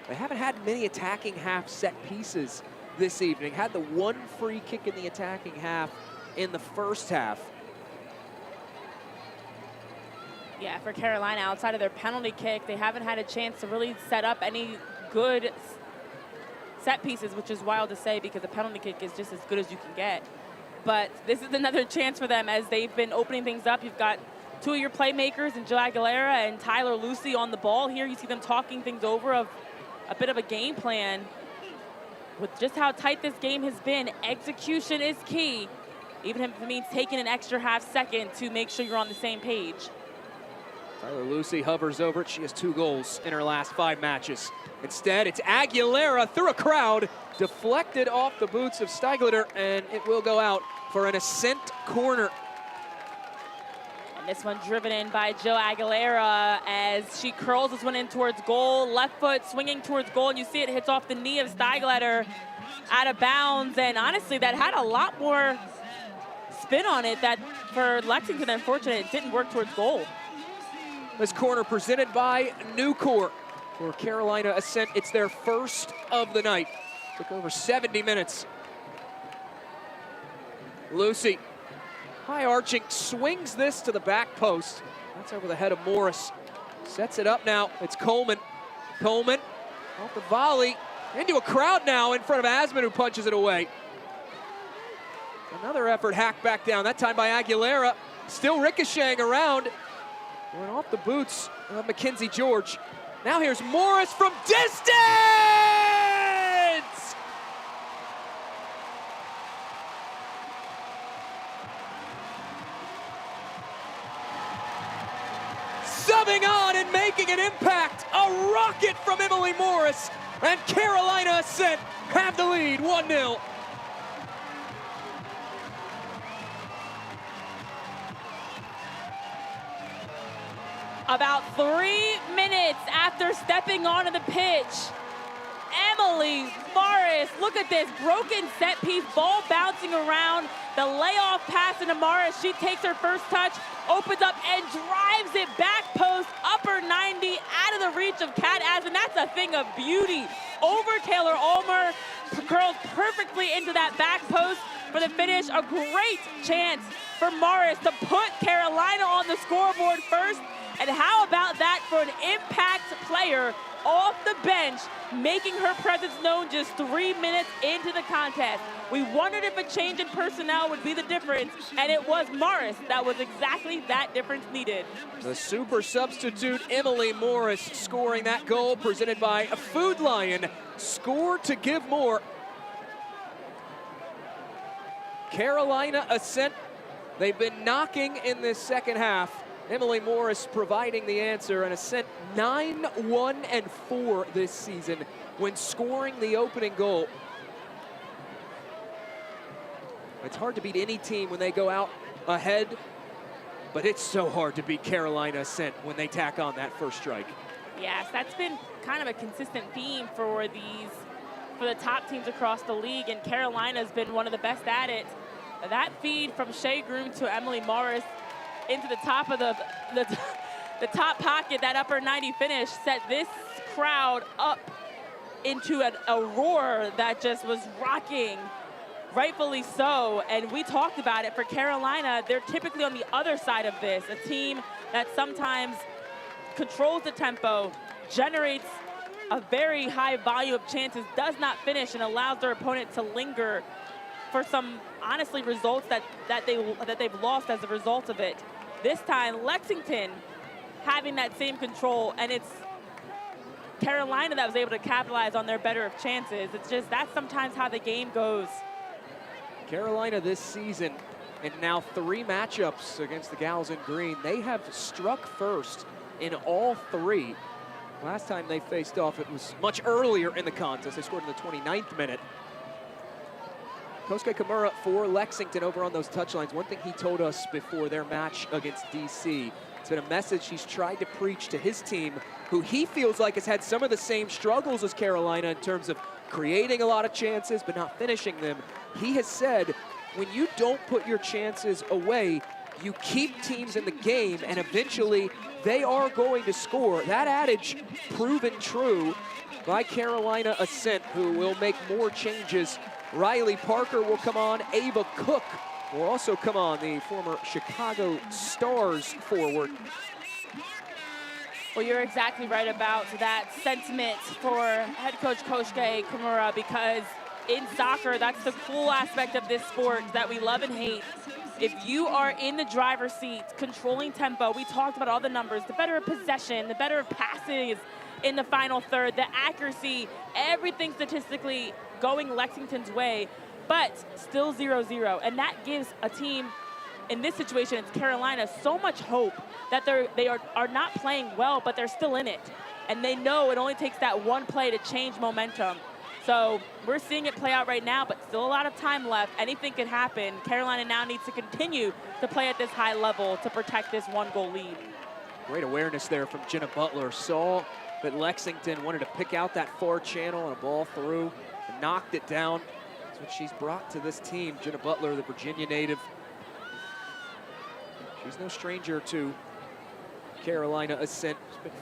They haven't had many attacking half set pieces this evening. Had the one free kick in the attacking half in the first half. Yeah, for Carolina, outside of their penalty kick, they haven't had a chance to really set up any good set pieces, which is wild to say because a penalty kick is just as good as you can get. But this is another chance for them as they've been opening things up. You've got two of your playmakers in Joe Aguilera and Tyler Lucy on the ball here. You see them talking things over of a bit of a game plan. With just how tight this game has been, execution is key, even if it means taking an extra half second to make sure you're on the same page. Tyler Lucy hovers over it. She has 2 goals in her last 5 matches. Instead, it's Aguilera through a crowd, deflected off the boots of Stegleter, and it will go out for an Ascent corner. And this one driven in by Joe Aguilera as she curls this one in towards goal. Left foot swinging towards goal, and you see it hits off the knee of Stegleter out of bounds. And honestly, that had a lot more spin on it that for Lexington, unfortunately, it didn't work towards goal. This corner presented by Nucor for Carolina Ascent. It's their first of the night. Took over 70 minutes. Lucy, high arching, swings this to the back post. That's over the head of Morris. Sets it up now. It's Coleman. Coleman off the volley into a crowd now in front of Asman, who punches it away. Another effort hacked back down, that time by Aguilera. Still ricocheting around. Going off the boots of Mackenzie George. Now here's Morris from distance! Subbing on and making an impact. A rocket from Emily Morris. And Carolina Ascent have the lead, 1-0. About 3 minutes after stepping onto the pitch, Emily Morris, look at this, broken set piece, ball bouncing around, the layoff pass into Morris. She takes her first touch, opens up and drives it back post, upper 90, out of the reach of Kat Asman. That's a thing of beauty. Over Taylor Ulmer, curls perfectly into that back post for the finish. A great chance for Morris to put Carolina on the scoreboard first. And how about that for an impact player off the bench, making her presence known just 3 minutes into the contest. We wondered if a change in personnel would be the difference, and it was Morris that was exactly that difference needed. The super substitute, Emily Morris, scoring that goal, presented by a Food Lion. Score to give more. Carolina Ascent, they've been knocking in this second half. Emily Morris providing the answer, and Ascent 9-1-4 this season when scoring the opening goal. It's hard to beat any team when they go out ahead, but it's so hard to beat Carolina Ascent when they tack on that first strike. Yes, that's been kind of a consistent theme for the top teams across the league, and Carolina's been one of the best at it. That feed from Shea Groom to Emily Morris into the top of the top pocket, that upper 90 finish, set this crowd up into a roar that just was rocking, rightfully so. And we talked about it for Carolina. They're typically on the other side of this, a team that sometimes controls the tempo, generates a very high volume of chances, does not finish, and allows their opponent to linger for some, honestly, results that they've lost as a result of it. This time, Lexington having that same control, and it's Carolina that was able to capitalize on their better of chances. It's just, that's sometimes how the game goes. Carolina this season, in now 3 matchups against the Gals in green, they have struck first in all 3. Last time they faced off, it was much earlier in the contest. They scored in the 29th minute. Kosuke Kimura for Lexington over on those touchlines. One thing he told us before their match against DC, it's been a message he's tried to preach to his team, who he feels like has had some of the same struggles as Carolina in terms of creating a lot of chances but not finishing them. He has said, when you don't put your chances away, you keep teams in the game, and eventually they are going to score. That adage proven true by Carolina Ascent, who will make more changes. Riley Parker will come on. Ava Cook will also come on, the former Chicago Stars forward. Well, you're exactly right about that sentiment for head coach Kosuke Kimura, because in soccer, that's the cool aspect of this sport that we love and hate. If you are in the driver's seat, controlling tempo, we talked about all the numbers, the better of possession, the better of passes in the final third, the accuracy, everything statistically going Lexington's way, but still 0-0. And that gives a team, in this situation, it's Carolina, so much hope that they are not playing well, but they're still in it. And they know it only takes that one play to change momentum. So we're seeing it play out right now, but still a lot of time left. Anything can happen. Carolina now needs to continue to play at this high level to protect this 1-goal lead. Great awareness there from Jenna Butler. Saw that Lexington wanted to pick out that far channel and a ball through and knocked it down. That's what she's brought to this team. Jenna Butler, the Virginia native. She's no stranger to Carolina Ascent. Spent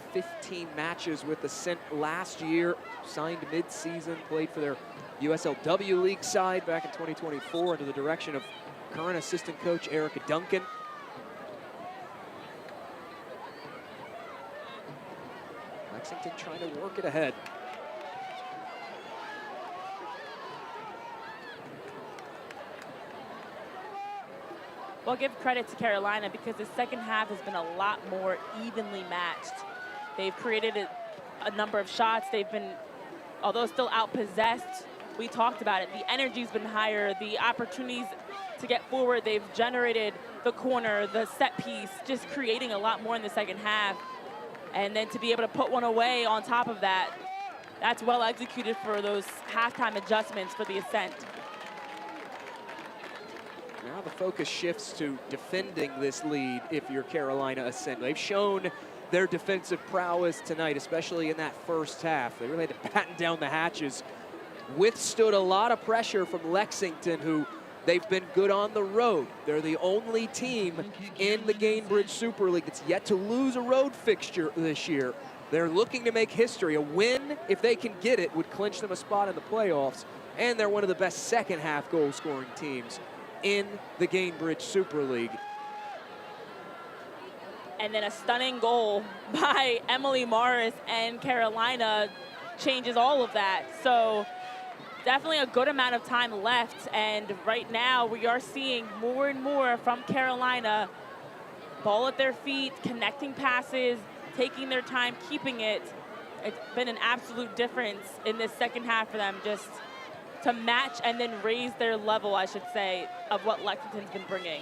15 matches with Ascent last year. Signed mid-season, played for their USLW League side back in 2024 under the direction of current assistant coach Erica Duncan. Lexington trying to work it ahead. Well, give credit to Carolina, because the second half has been a lot more evenly matched. They've created a number of shots. They've been, although still outpossessed, we talked about it, the energy's been higher, the opportunities to get forward, they've generated the corner, the set piece, just creating a lot more in the second half. And then to be able to put one away on top of that, that's well executed for those halftime adjustments for the Ascent. Now the focus shifts to defending this lead if you're Carolina Ascent. They've shown their defensive prowess tonight, especially in that first half. They really had to batten down the hatches. Withstood a lot of pressure from Lexington, who they've been good on the road. They're the only team in the Gainbridge Super League that's yet to lose a road fixture this year. They're looking to make history. A win, if they can get it, would clinch them a spot in the playoffs. And they're one of the best second half goal scoring teams in the Gainbridge Super League. And then a stunning goal by Emily Morris and Carolina changes all of that. So definitely a good amount of time left. And right now we are seeing more and more from Carolina. Ball at their feet, connecting passes, taking their time, keeping it. It's been an absolute difference in this second half for them, just to match and then raise their level, I should say, of what Lexington's been bringing.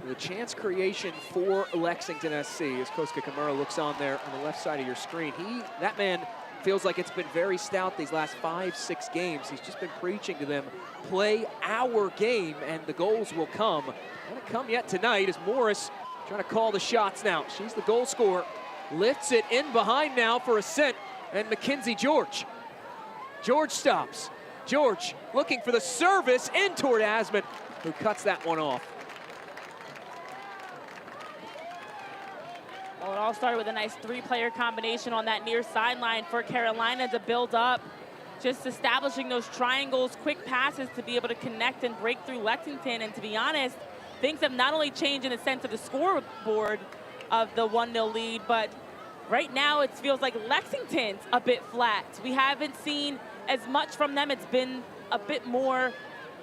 The chance creation for Lexington SC as Kosuke Kimura looks on there on the left side of your screen. That man feels like it's been very stout these last 5-6 games. He's just been preaching to them, play our game and the goals will come. Haven't come yet tonight as Morris trying to call the shots now. She's the goal scorer. Lifts it in behind now for Ascent and Mackenzie George. George stops. George looking for the service in toward Asman, who cuts that one off. Well, it all started with a nice three-player combination on that near sideline for Carolina to build up, just establishing those triangles, quick passes to be able to connect and break through Lexington. And to be honest, things have not only changed in the sense of the scoreboard of the 1-0 lead, but right now it feels like Lexington's a bit flat. We haven't seen as much from them. It's been a bit more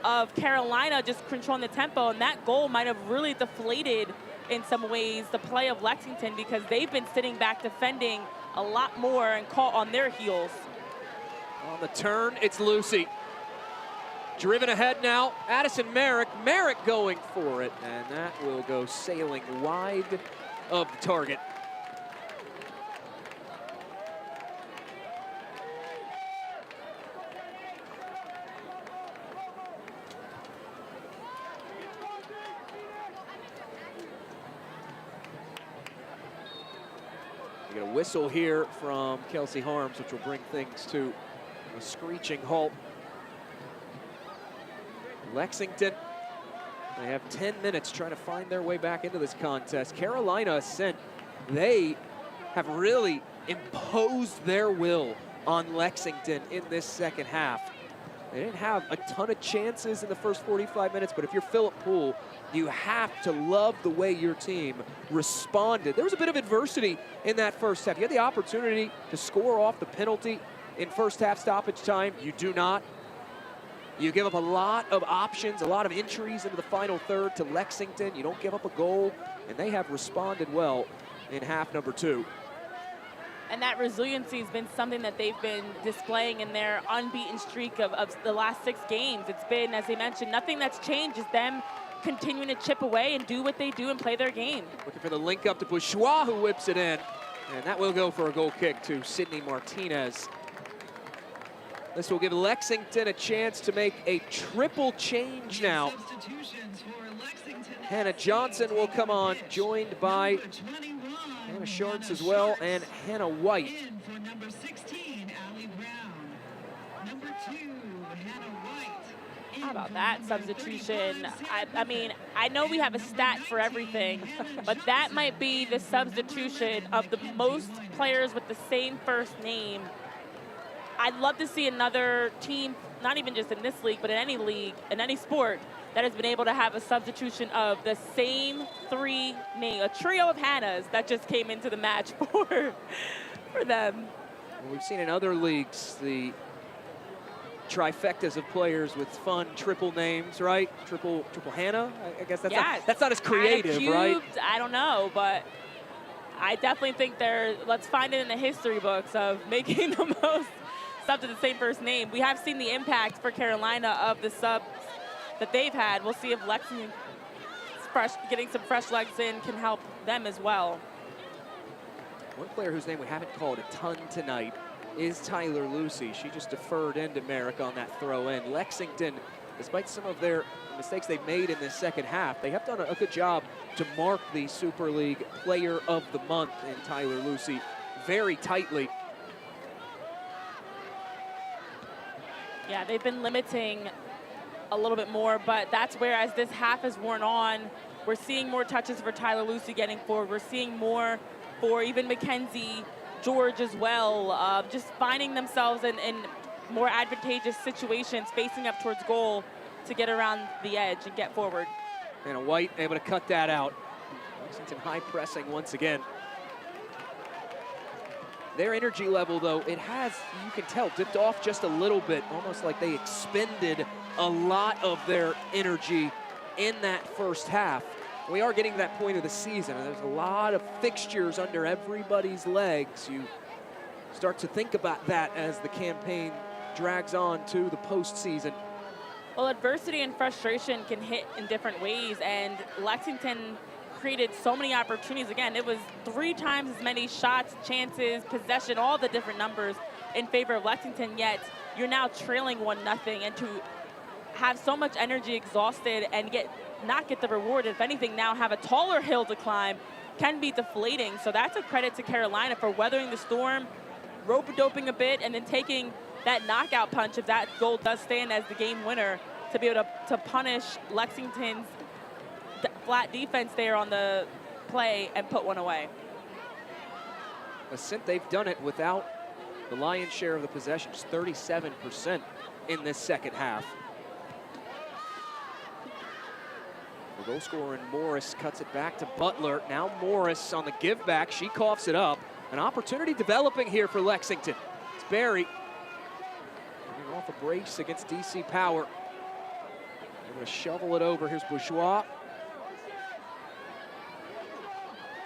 of Carolina just controlling the tempo, and that goal might have really deflated in some ways the play of Lexington, because they've been sitting back defending a lot more and caught on their heels. On the turn, it's Lucy. Driven ahead now, Addison Merrick. Merrick going for it, and that will go sailing wide of the target. You get a whistle here from Kelsey Harms, which will bring things to a screeching halt. Lexington, they have 10 minutes trying to find their way back into this contest. Carolina Ascent, they have really imposed their will on Lexington in this second half. They didn't have a ton of chances in the first 45 minutes, but if you're Philip Poole, you have to love the way your team responded. There was a bit of adversity in that first half. You had the opportunity to score off the penalty in first half stoppage time. You do not. You give up a lot of options, a lot of entries into the final third to Lexington. You don't give up a goal, and they have responded well in half number 2. And that resiliency has been something that they've been displaying in their unbeaten streak of the last 6 games. It's been, as they mentioned, nothing that's changed. It's them continuing to chip away and do what they do and play their game. Looking for the link up to Bourgeois, who whips it in. And that will go for a goal kick to Sydney Martinez. This will give Lexington a chance to make a triple change now. Hannah Johnson will come on, joined by Hannah Sharts as well, and Hannah White. For number 16, Allie Brown. Number 2, Hannah White. How about that substitution? I mean, I know we have a stat for everything, but that might be the substitution of the most players with the same first name. I'd love to see another team, not even just in this league, but in any league, in any sport, that has been able to have a substitution of the same 3 names, a trio of Hannahs that just came into the match for them. Well, we've seen in other leagues the trifectas of players with fun triple names, right? Triple Hannah. I guess that's not as creative, Hannah right? cubed, I don't know, but I definitely think let's find it in the history books of making the most subs to the same first name. We have seen the impact for Carolina of the subs that they've had. We'll see if Lexington getting some fresh legs in can help them as well. One player whose name we haven't called a ton tonight is Tyler Lucy. She just deferred into Merrick on that throw in. Lexington, despite some of their mistakes they've made in this second half, they have done a good job to mark the Super League Player of the Month in Tyler Lucy very tightly. Yeah, they've been limiting a little bit more, but that's where, as this half has worn on, we're seeing more touches for Tyler Lucy getting forward. We're seeing more for even Mackenzie George as well, just finding themselves in more advantageous situations, facing up towards goal to get around the edge and get forward. And a White able to cut that out. Lexington high pressing once again. Their energy level, though, it has, you can tell, dipped off just a little bit, almost like they expended a lot of their energy in that first half. We are getting to that point of the season, and there's a lot of fixtures under everybody's legs. You start to think about that as the campaign drags on to the postseason. Well, adversity and frustration can hit in different ways, and Lexington created so many opportunities. Again, it was 3 times as many shots, chances, possession, all the different numbers in favor of Lexington, yet you're now trailing 1-0, and to have so much energy exhausted and not get the reward, if anything, now have a taller hill to climb, can be deflating. So that's a credit to Carolina for weathering the storm, rope-a-doping a bit, and then taking that knockout punch, if that goal does stand as the game winner, to be able to punish Lexington's flat defense there on the play and put one away. Ascent, they've done it without the lion's share of the possessions, 37% in this second half. The goal scorer in Morris cuts it back to Butler. Now Morris on the give back, she coughs it up. An opportunity developing here for Lexington. It's Barry coming off a brace against DC Power. They're going to shovel it over. Here's Bourgeois.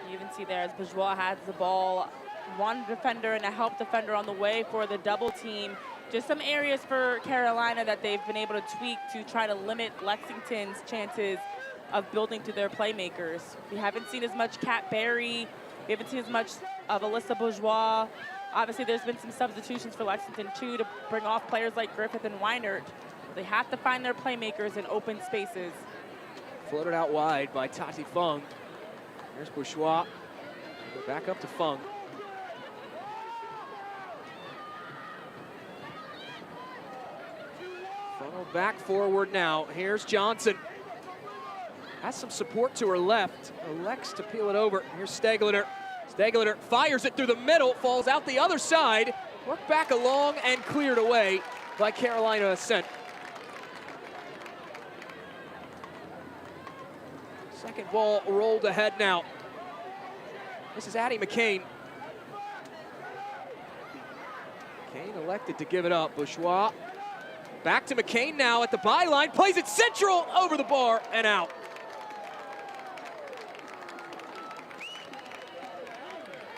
You even see there as Bourgeois has the ball, one defender and a help defender on the way for the double team. Just some areas for Carolina that they've been able to tweak to try to limit Lexington's chances of building to their playmakers. We haven't seen as much Kat Berry. We haven't seen as much of Alyssa Bourgeois. Obviously, there's been some substitutions for Lexington, too, to bring off players like Griffith and Weinert. They have to find their playmakers in open spaces. Floated out wide by Tati Fung. Here's Bourgeois. Go back up to Fung. Funnel back forward now. Here's Johnson. Has some support to her left. Elects to peel it over. Here's Stegleter. Stegleter fires it through the middle, falls out the other side. Worked back along and cleared away by Carolina Ascent. Second ball rolled ahead now. This is Addie McCain. McCain elected to give it up. Bourgeois back to McCain now at the byline. Plays it central over the bar and out.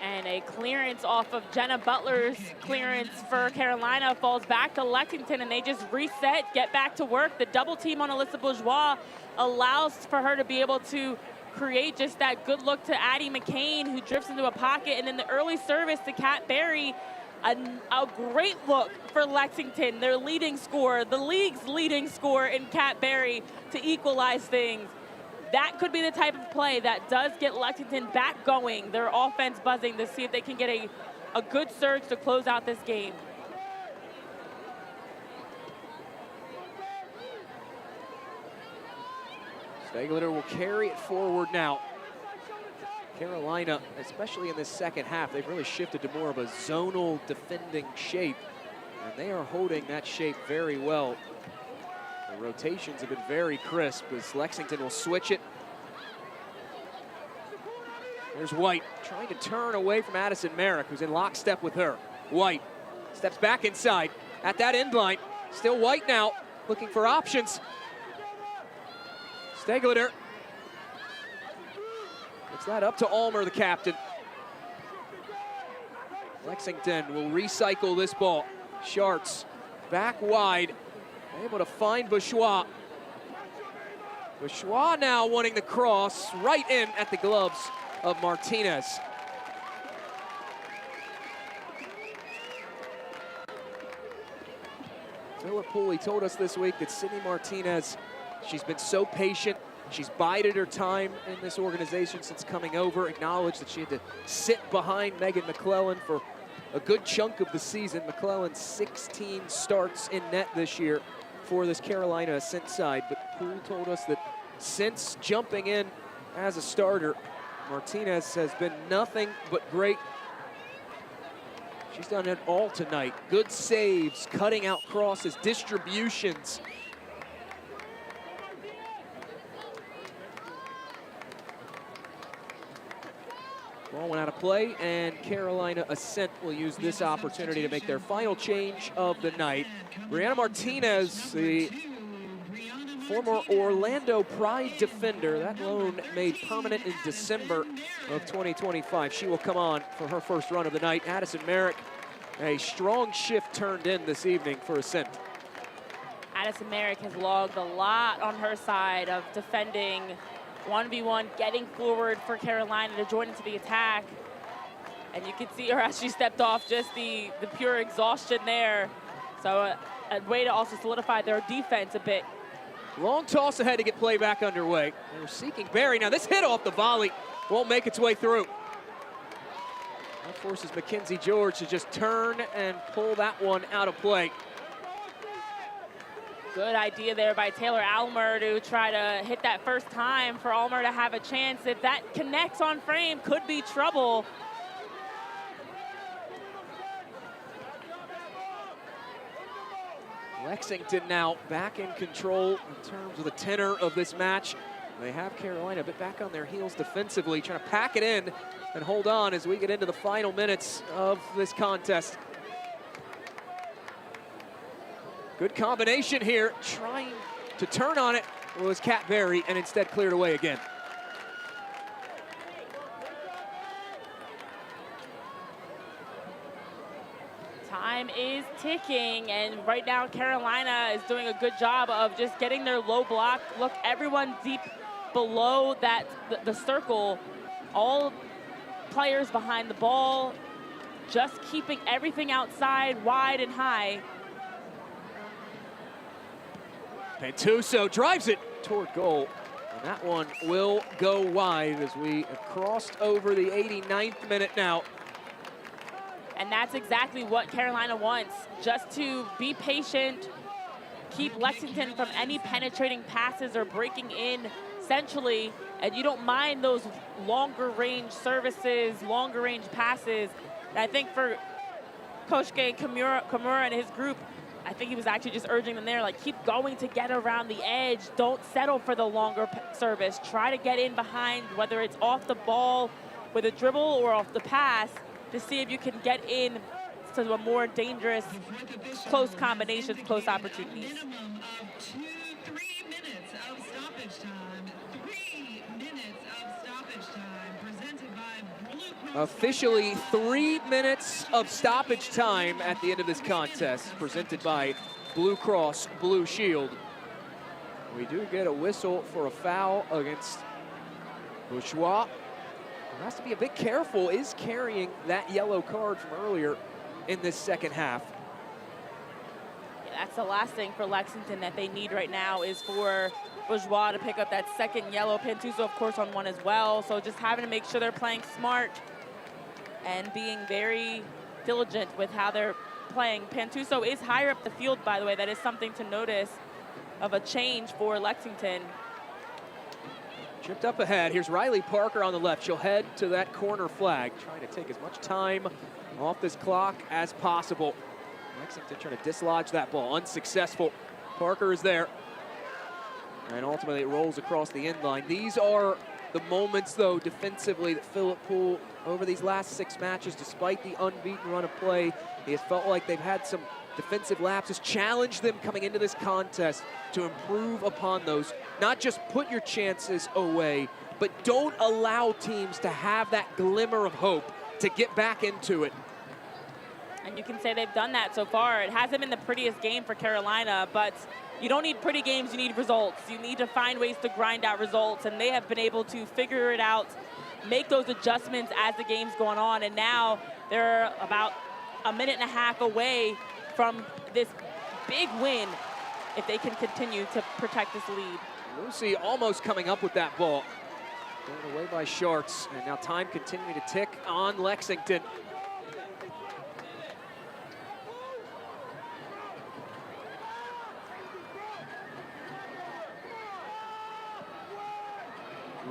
And a clearance off of Jenna Butler's clearance for Carolina falls back to Lexington, and they just reset, get back to work. The double team on Alyssa Bourgeois allows for her to be able to create just that good look to Addie McCain, who drifts into a pocket, and then the early service to Kat Berry. A great look for Lexington, their leading scorer, the league's leading scorer in Kat Berry, to equalize things. That could be the type of play that does get Lexington back going, their offense buzzing, to see if they can get a good surge to close out this game. Stegleter will carry it forward now. Carolina, especially in this second half, they've really shifted to more of a zonal defending shape, and they are holding that shape very well. The rotations have been very crisp as Lexington will switch it. There's White trying to turn away from Addison Merrick, who's in lockstep with her. White steps back inside at that end line. Still White now, looking for options. Stegleter gives that up to Ulmer, the captain. Lexington will recycle this ball. Schartz back wide, able to find Bourgeois. Bourgeois now wanting the cross right in at the gloves of Martinez. Philip Pooley told us this week that Sydney Martinez, she's been so patient. She's bided her time in this organization since coming over, acknowledged that she had to sit behind Megan McClellan for a good chunk of the season. McClellan 16 starts in net this year for this Carolina Ascent side, but Poole told us that since jumping in as a starter, Martinez has been nothing but great. She's done it all tonight. Good saves, cutting out crosses, distributions. Ball went out of play, and Carolina Ascent will use this opportunity to make their final change of the night. Brianna Martinez, the former Orlando Pride defender, that loan made permanent in December of 2025. She will come on for her first run of the night. Addison Merrick, a strong shift turned in this evening for Ascent. Addison Merrick has logged a lot on her side of defending 1v1, getting forward for Carolina to join into the attack. And you could see her as she stepped off, just the pure exhaustion there. So a way to also solidify their defense a bit. Long toss ahead to get play back underway. They're seeking Barry. Now this hit off the volley won't make its way through. That forces Mackenzie George to just turn and pull that one out of play. Good idea there by Taylor Almer to try to hit that first time for Almer to have a chance. If that connects on frame, could be trouble. Lexington now back in control in terms of the tenor of this match. They have Carolina a bit back on their heels defensively, trying to pack it in and hold on as we get into the final minutes of this contest. Good combination here, trying to turn on it was Kat Berry and instead cleared away again. Time is ticking, and right now Carolina is doing a good job of just getting their low block. Look, everyone deep below that the circle, all players behind the ball, just keeping everything outside, wide and high. Pantuso drives it toward goal, and that one will go wide as we have crossed over the 89th minute now. And that's exactly what Carolina wants, just to be patient, keep Lexington from any penetrating passes or breaking in centrally, and you don't mind those longer range services, longer range passes. And I think for Coach Kimura and his group, I think he was actually just urging them there, like, keep going to get around the edge. Don't settle for the longer service. Try to get in behind, whether it's off the ball with a dribble or off the pass, to see if you can get in to a more dangerous, close combinations, close opportunities. Minimum of 3 minutes of stoppage time. 3 minutes of stoppage time presented by Blue Cross. Officially 3 minutes of stoppage time at the end of this contest, presented by Blue Cross Blue Shield. We do get a whistle for a foul against Bourgeois. Has to be a bit careful, is carrying that yellow card from earlier in this second half. Yeah, that's the last thing for Lexington that they need right now, is for Bourgeois to pick up that second yellow. Pantuso, of course, on one as well. So just having to make sure they're playing smart and being very diligent with how they're playing. Pantuso is higher up the field, by the way. That is something to notice of a change for Lexington. Chipped up ahead. Here's Riley Parker on the left. She'll head to that corner flag, trying to take as much time off this clock as possible. Lexington trying to dislodge that ball. Unsuccessful. Parker is there. And ultimately it rolls across the end line. These are the moments, though, defensively that Philip Poole, over these last 6 matches, despite the unbeaten run of play, he has felt like they've had some defensive lapses. Challenge them coming into this contest to improve upon those. Not just put your chances away, but don't allow teams to have that glimmer of hope to get back into it. And you can say they've done that so far. It hasn't been the prettiest game for Carolina, but you don't need pretty games, you need results. You need to find ways to grind out results, and they have been able to figure it out, make those adjustments as the game's going on, and now they're about a minute and a half away from this big win if they can continue to protect this lead. Lucy almost coming up with that ball. Thrown away by Sharks, and now time continuing to tick on Lexington.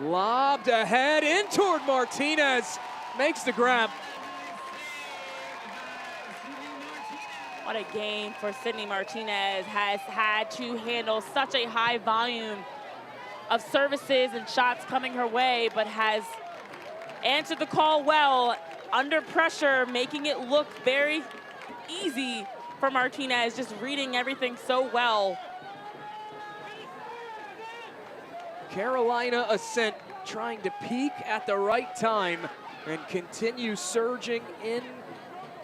Lobbed ahead in toward Martinez. Makes the grab. What a game for Sydney Martinez. Has had to handle such a high volume of services and shots coming her way, but has answered the call well, under pressure, making it look very easy for Martinez, just reading everything so well. Carolina Ascent trying to peak at the right time and continue surging in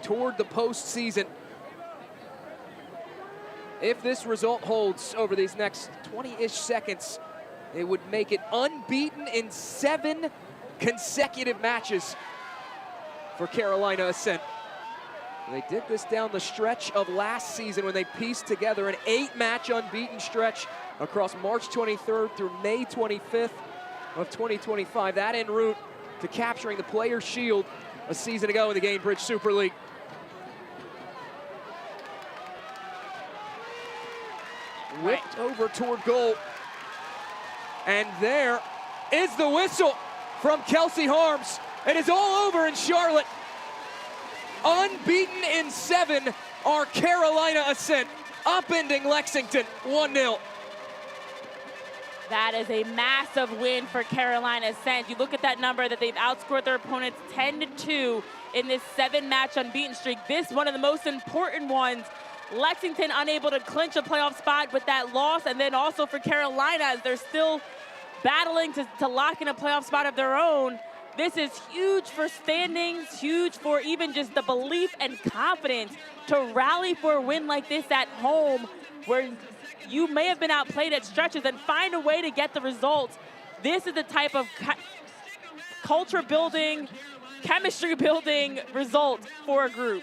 toward the postseason. If this result holds over these next 20-ish seconds, it would make it unbeaten in 7 consecutive matches for Carolina Ascent. They did this down the stretch of last season when they pieced together an 8-match unbeaten stretch across March 23rd through May 25th of 2025. That en route to capturing the Players' Shield a season ago in the Gainbridge Super League. Whipped over toward goal. And there is the whistle from Kelsey Harms. It is all over in Charlotte. Unbeaten in 7 are Carolina Ascent, upending Lexington 1-0. That is a massive win for Carolina Ascent. You look at that number that they've outscored their opponents 10-2 in this 7-match unbeaten streak. This one of the most important ones. Lexington unable to clinch a playoff spot with that loss, and then also for Carolina as they're still battling to lock in a playoff spot of their own. This is huge for standings, huge for even just the belief and confidence to rally for a win like this at home, where you may have been outplayed at stretches and find a way to get the results. This is the type of culture building, chemistry building result for a group.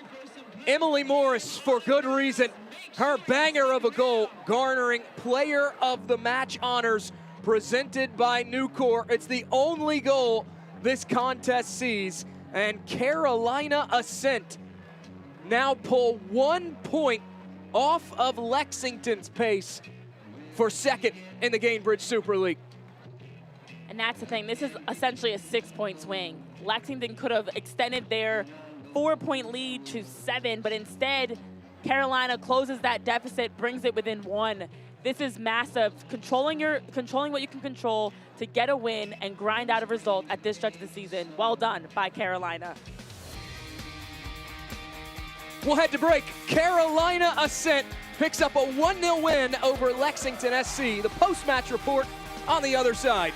Emily Morris, for good reason, her banger of a goal, garnering Player of the Match honors presented by Nucor. It's the only goal this contest sees, and Carolina Ascent now pull 1 point off of Lexington's pace for second in the Gainbridge Super League. And that's the thing, this is essentially a 6-point swing. Lexington could have extended their 4-point lead to 7, but instead, Carolina closes that deficit, brings it within 1. This is massive, controlling what you can control to get a win and grind out a result at this stretch of the season. Well done by Carolina. We'll head to break. Carolina Ascent picks up a 1-0 win over Lexington SC. The post-match report on the other side.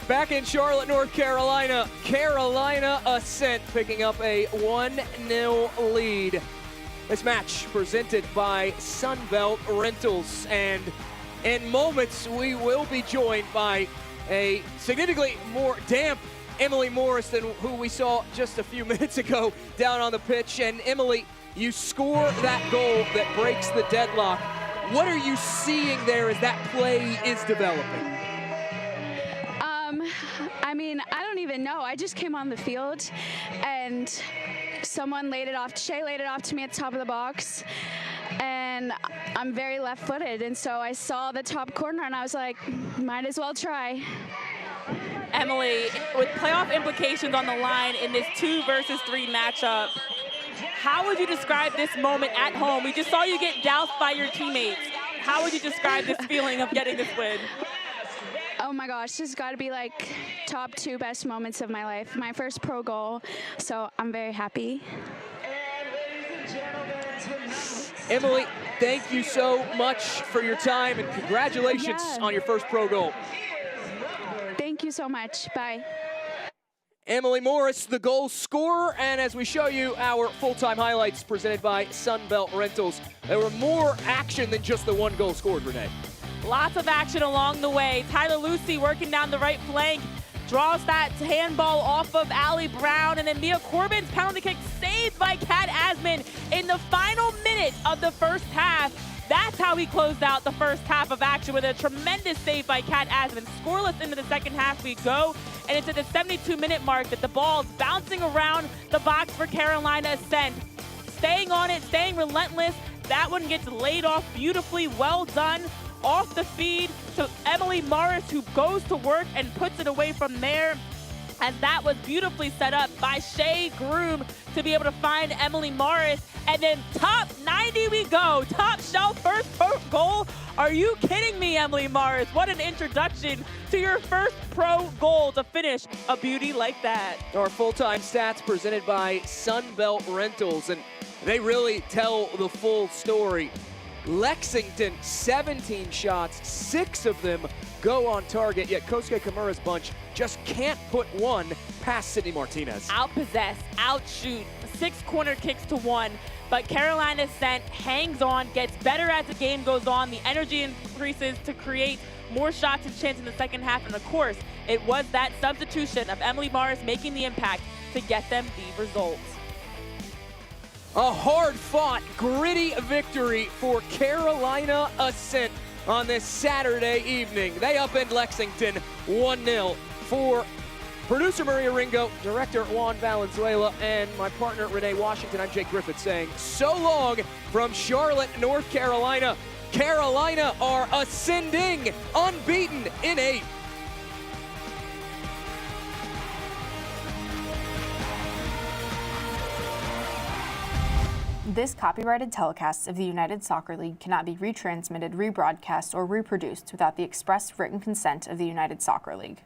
Back in Charlotte, North Carolina, Carolina Ascent picking up a 1-0 lead. This match presented by Sunbelt Rentals, and in moments we will be joined by a significantly more damp Emily Morris than who we saw just a few minutes ago down on the pitch. And Emily, You score that goal that breaks the deadlock. What are you seeing there as that play is developing? I mean, I don't even know. I just came on the field and someone laid it off. Shea laid it off to me at the top of the box. And I'm very left-footed. And so I saw the top corner and I was like, might as well try. Emily, with playoff implications on the line in this 2 versus 3 matchup, how would you describe this moment at home? We just saw you get doused by your teammates. How would you describe this feeling of getting this win? Oh my gosh, this has got to be like top 2 best moments of my life. My first pro goal, so I'm very happy. Emily, thank you so much for your time and congratulations on your first pro goal. Thank you so much. Bye. Emily Morris, the goal scorer, and as we show you our full-time highlights presented by Sunbelt Rentals, there were more action than just the 1 goal scored, Renee. Lots of action along the way. Tyler Lucy working down the right flank, draws that handball off of Allie Brown, and then Mia Corbin's penalty kick saved by Kat Asman in the final minute of the first half. That's how we closed out the first half of action with a tremendous save by Kat Asman. Scoreless into the second half we go, and it's at the 72-minute mark that the ball's bouncing around the box for Carolina Ascent. Staying on it, staying relentless. That one gets laid off beautifully, well done. Off the feed to Emily Morris, who goes to work and puts it away from there. And that was beautifully set up by Shea Groom to be able to find Emily Morris. And then top 90 we go. Top shelf first pro goal. Are you kidding me, Emily Morris? What an introduction to your first pro goal to finish a beauty like that. Our full-time stats presented by Sunbelt Rentals, and they really tell the full story. Lexington, 17 shots, 6 of them go on target, yet Kosuke Kimura's bunch just can't put one past Sydney Martinez. Outpossess, outshoot, 6 corner kicks to 1, but Carolina Ascent hangs on, gets better as the game goes on, the energy increases to create more shots and chances in the second half, and of course, it was that substitution of Emily Morris making the impact to get them the results. A hard-fought, gritty victory for Carolina Ascent on this Saturday evening. They upend Lexington 1-0. For producer Maria Ringo, director Juan Valenzuela, and my partner Renee Washington, I'm Jake Griffith saying so long from Charlotte, North Carolina. Carolina are ascending, unbeaten in 8. This copyrighted telecast of the United Soccer League cannot be retransmitted, rebroadcast, or reproduced without the express written consent of the United Soccer League.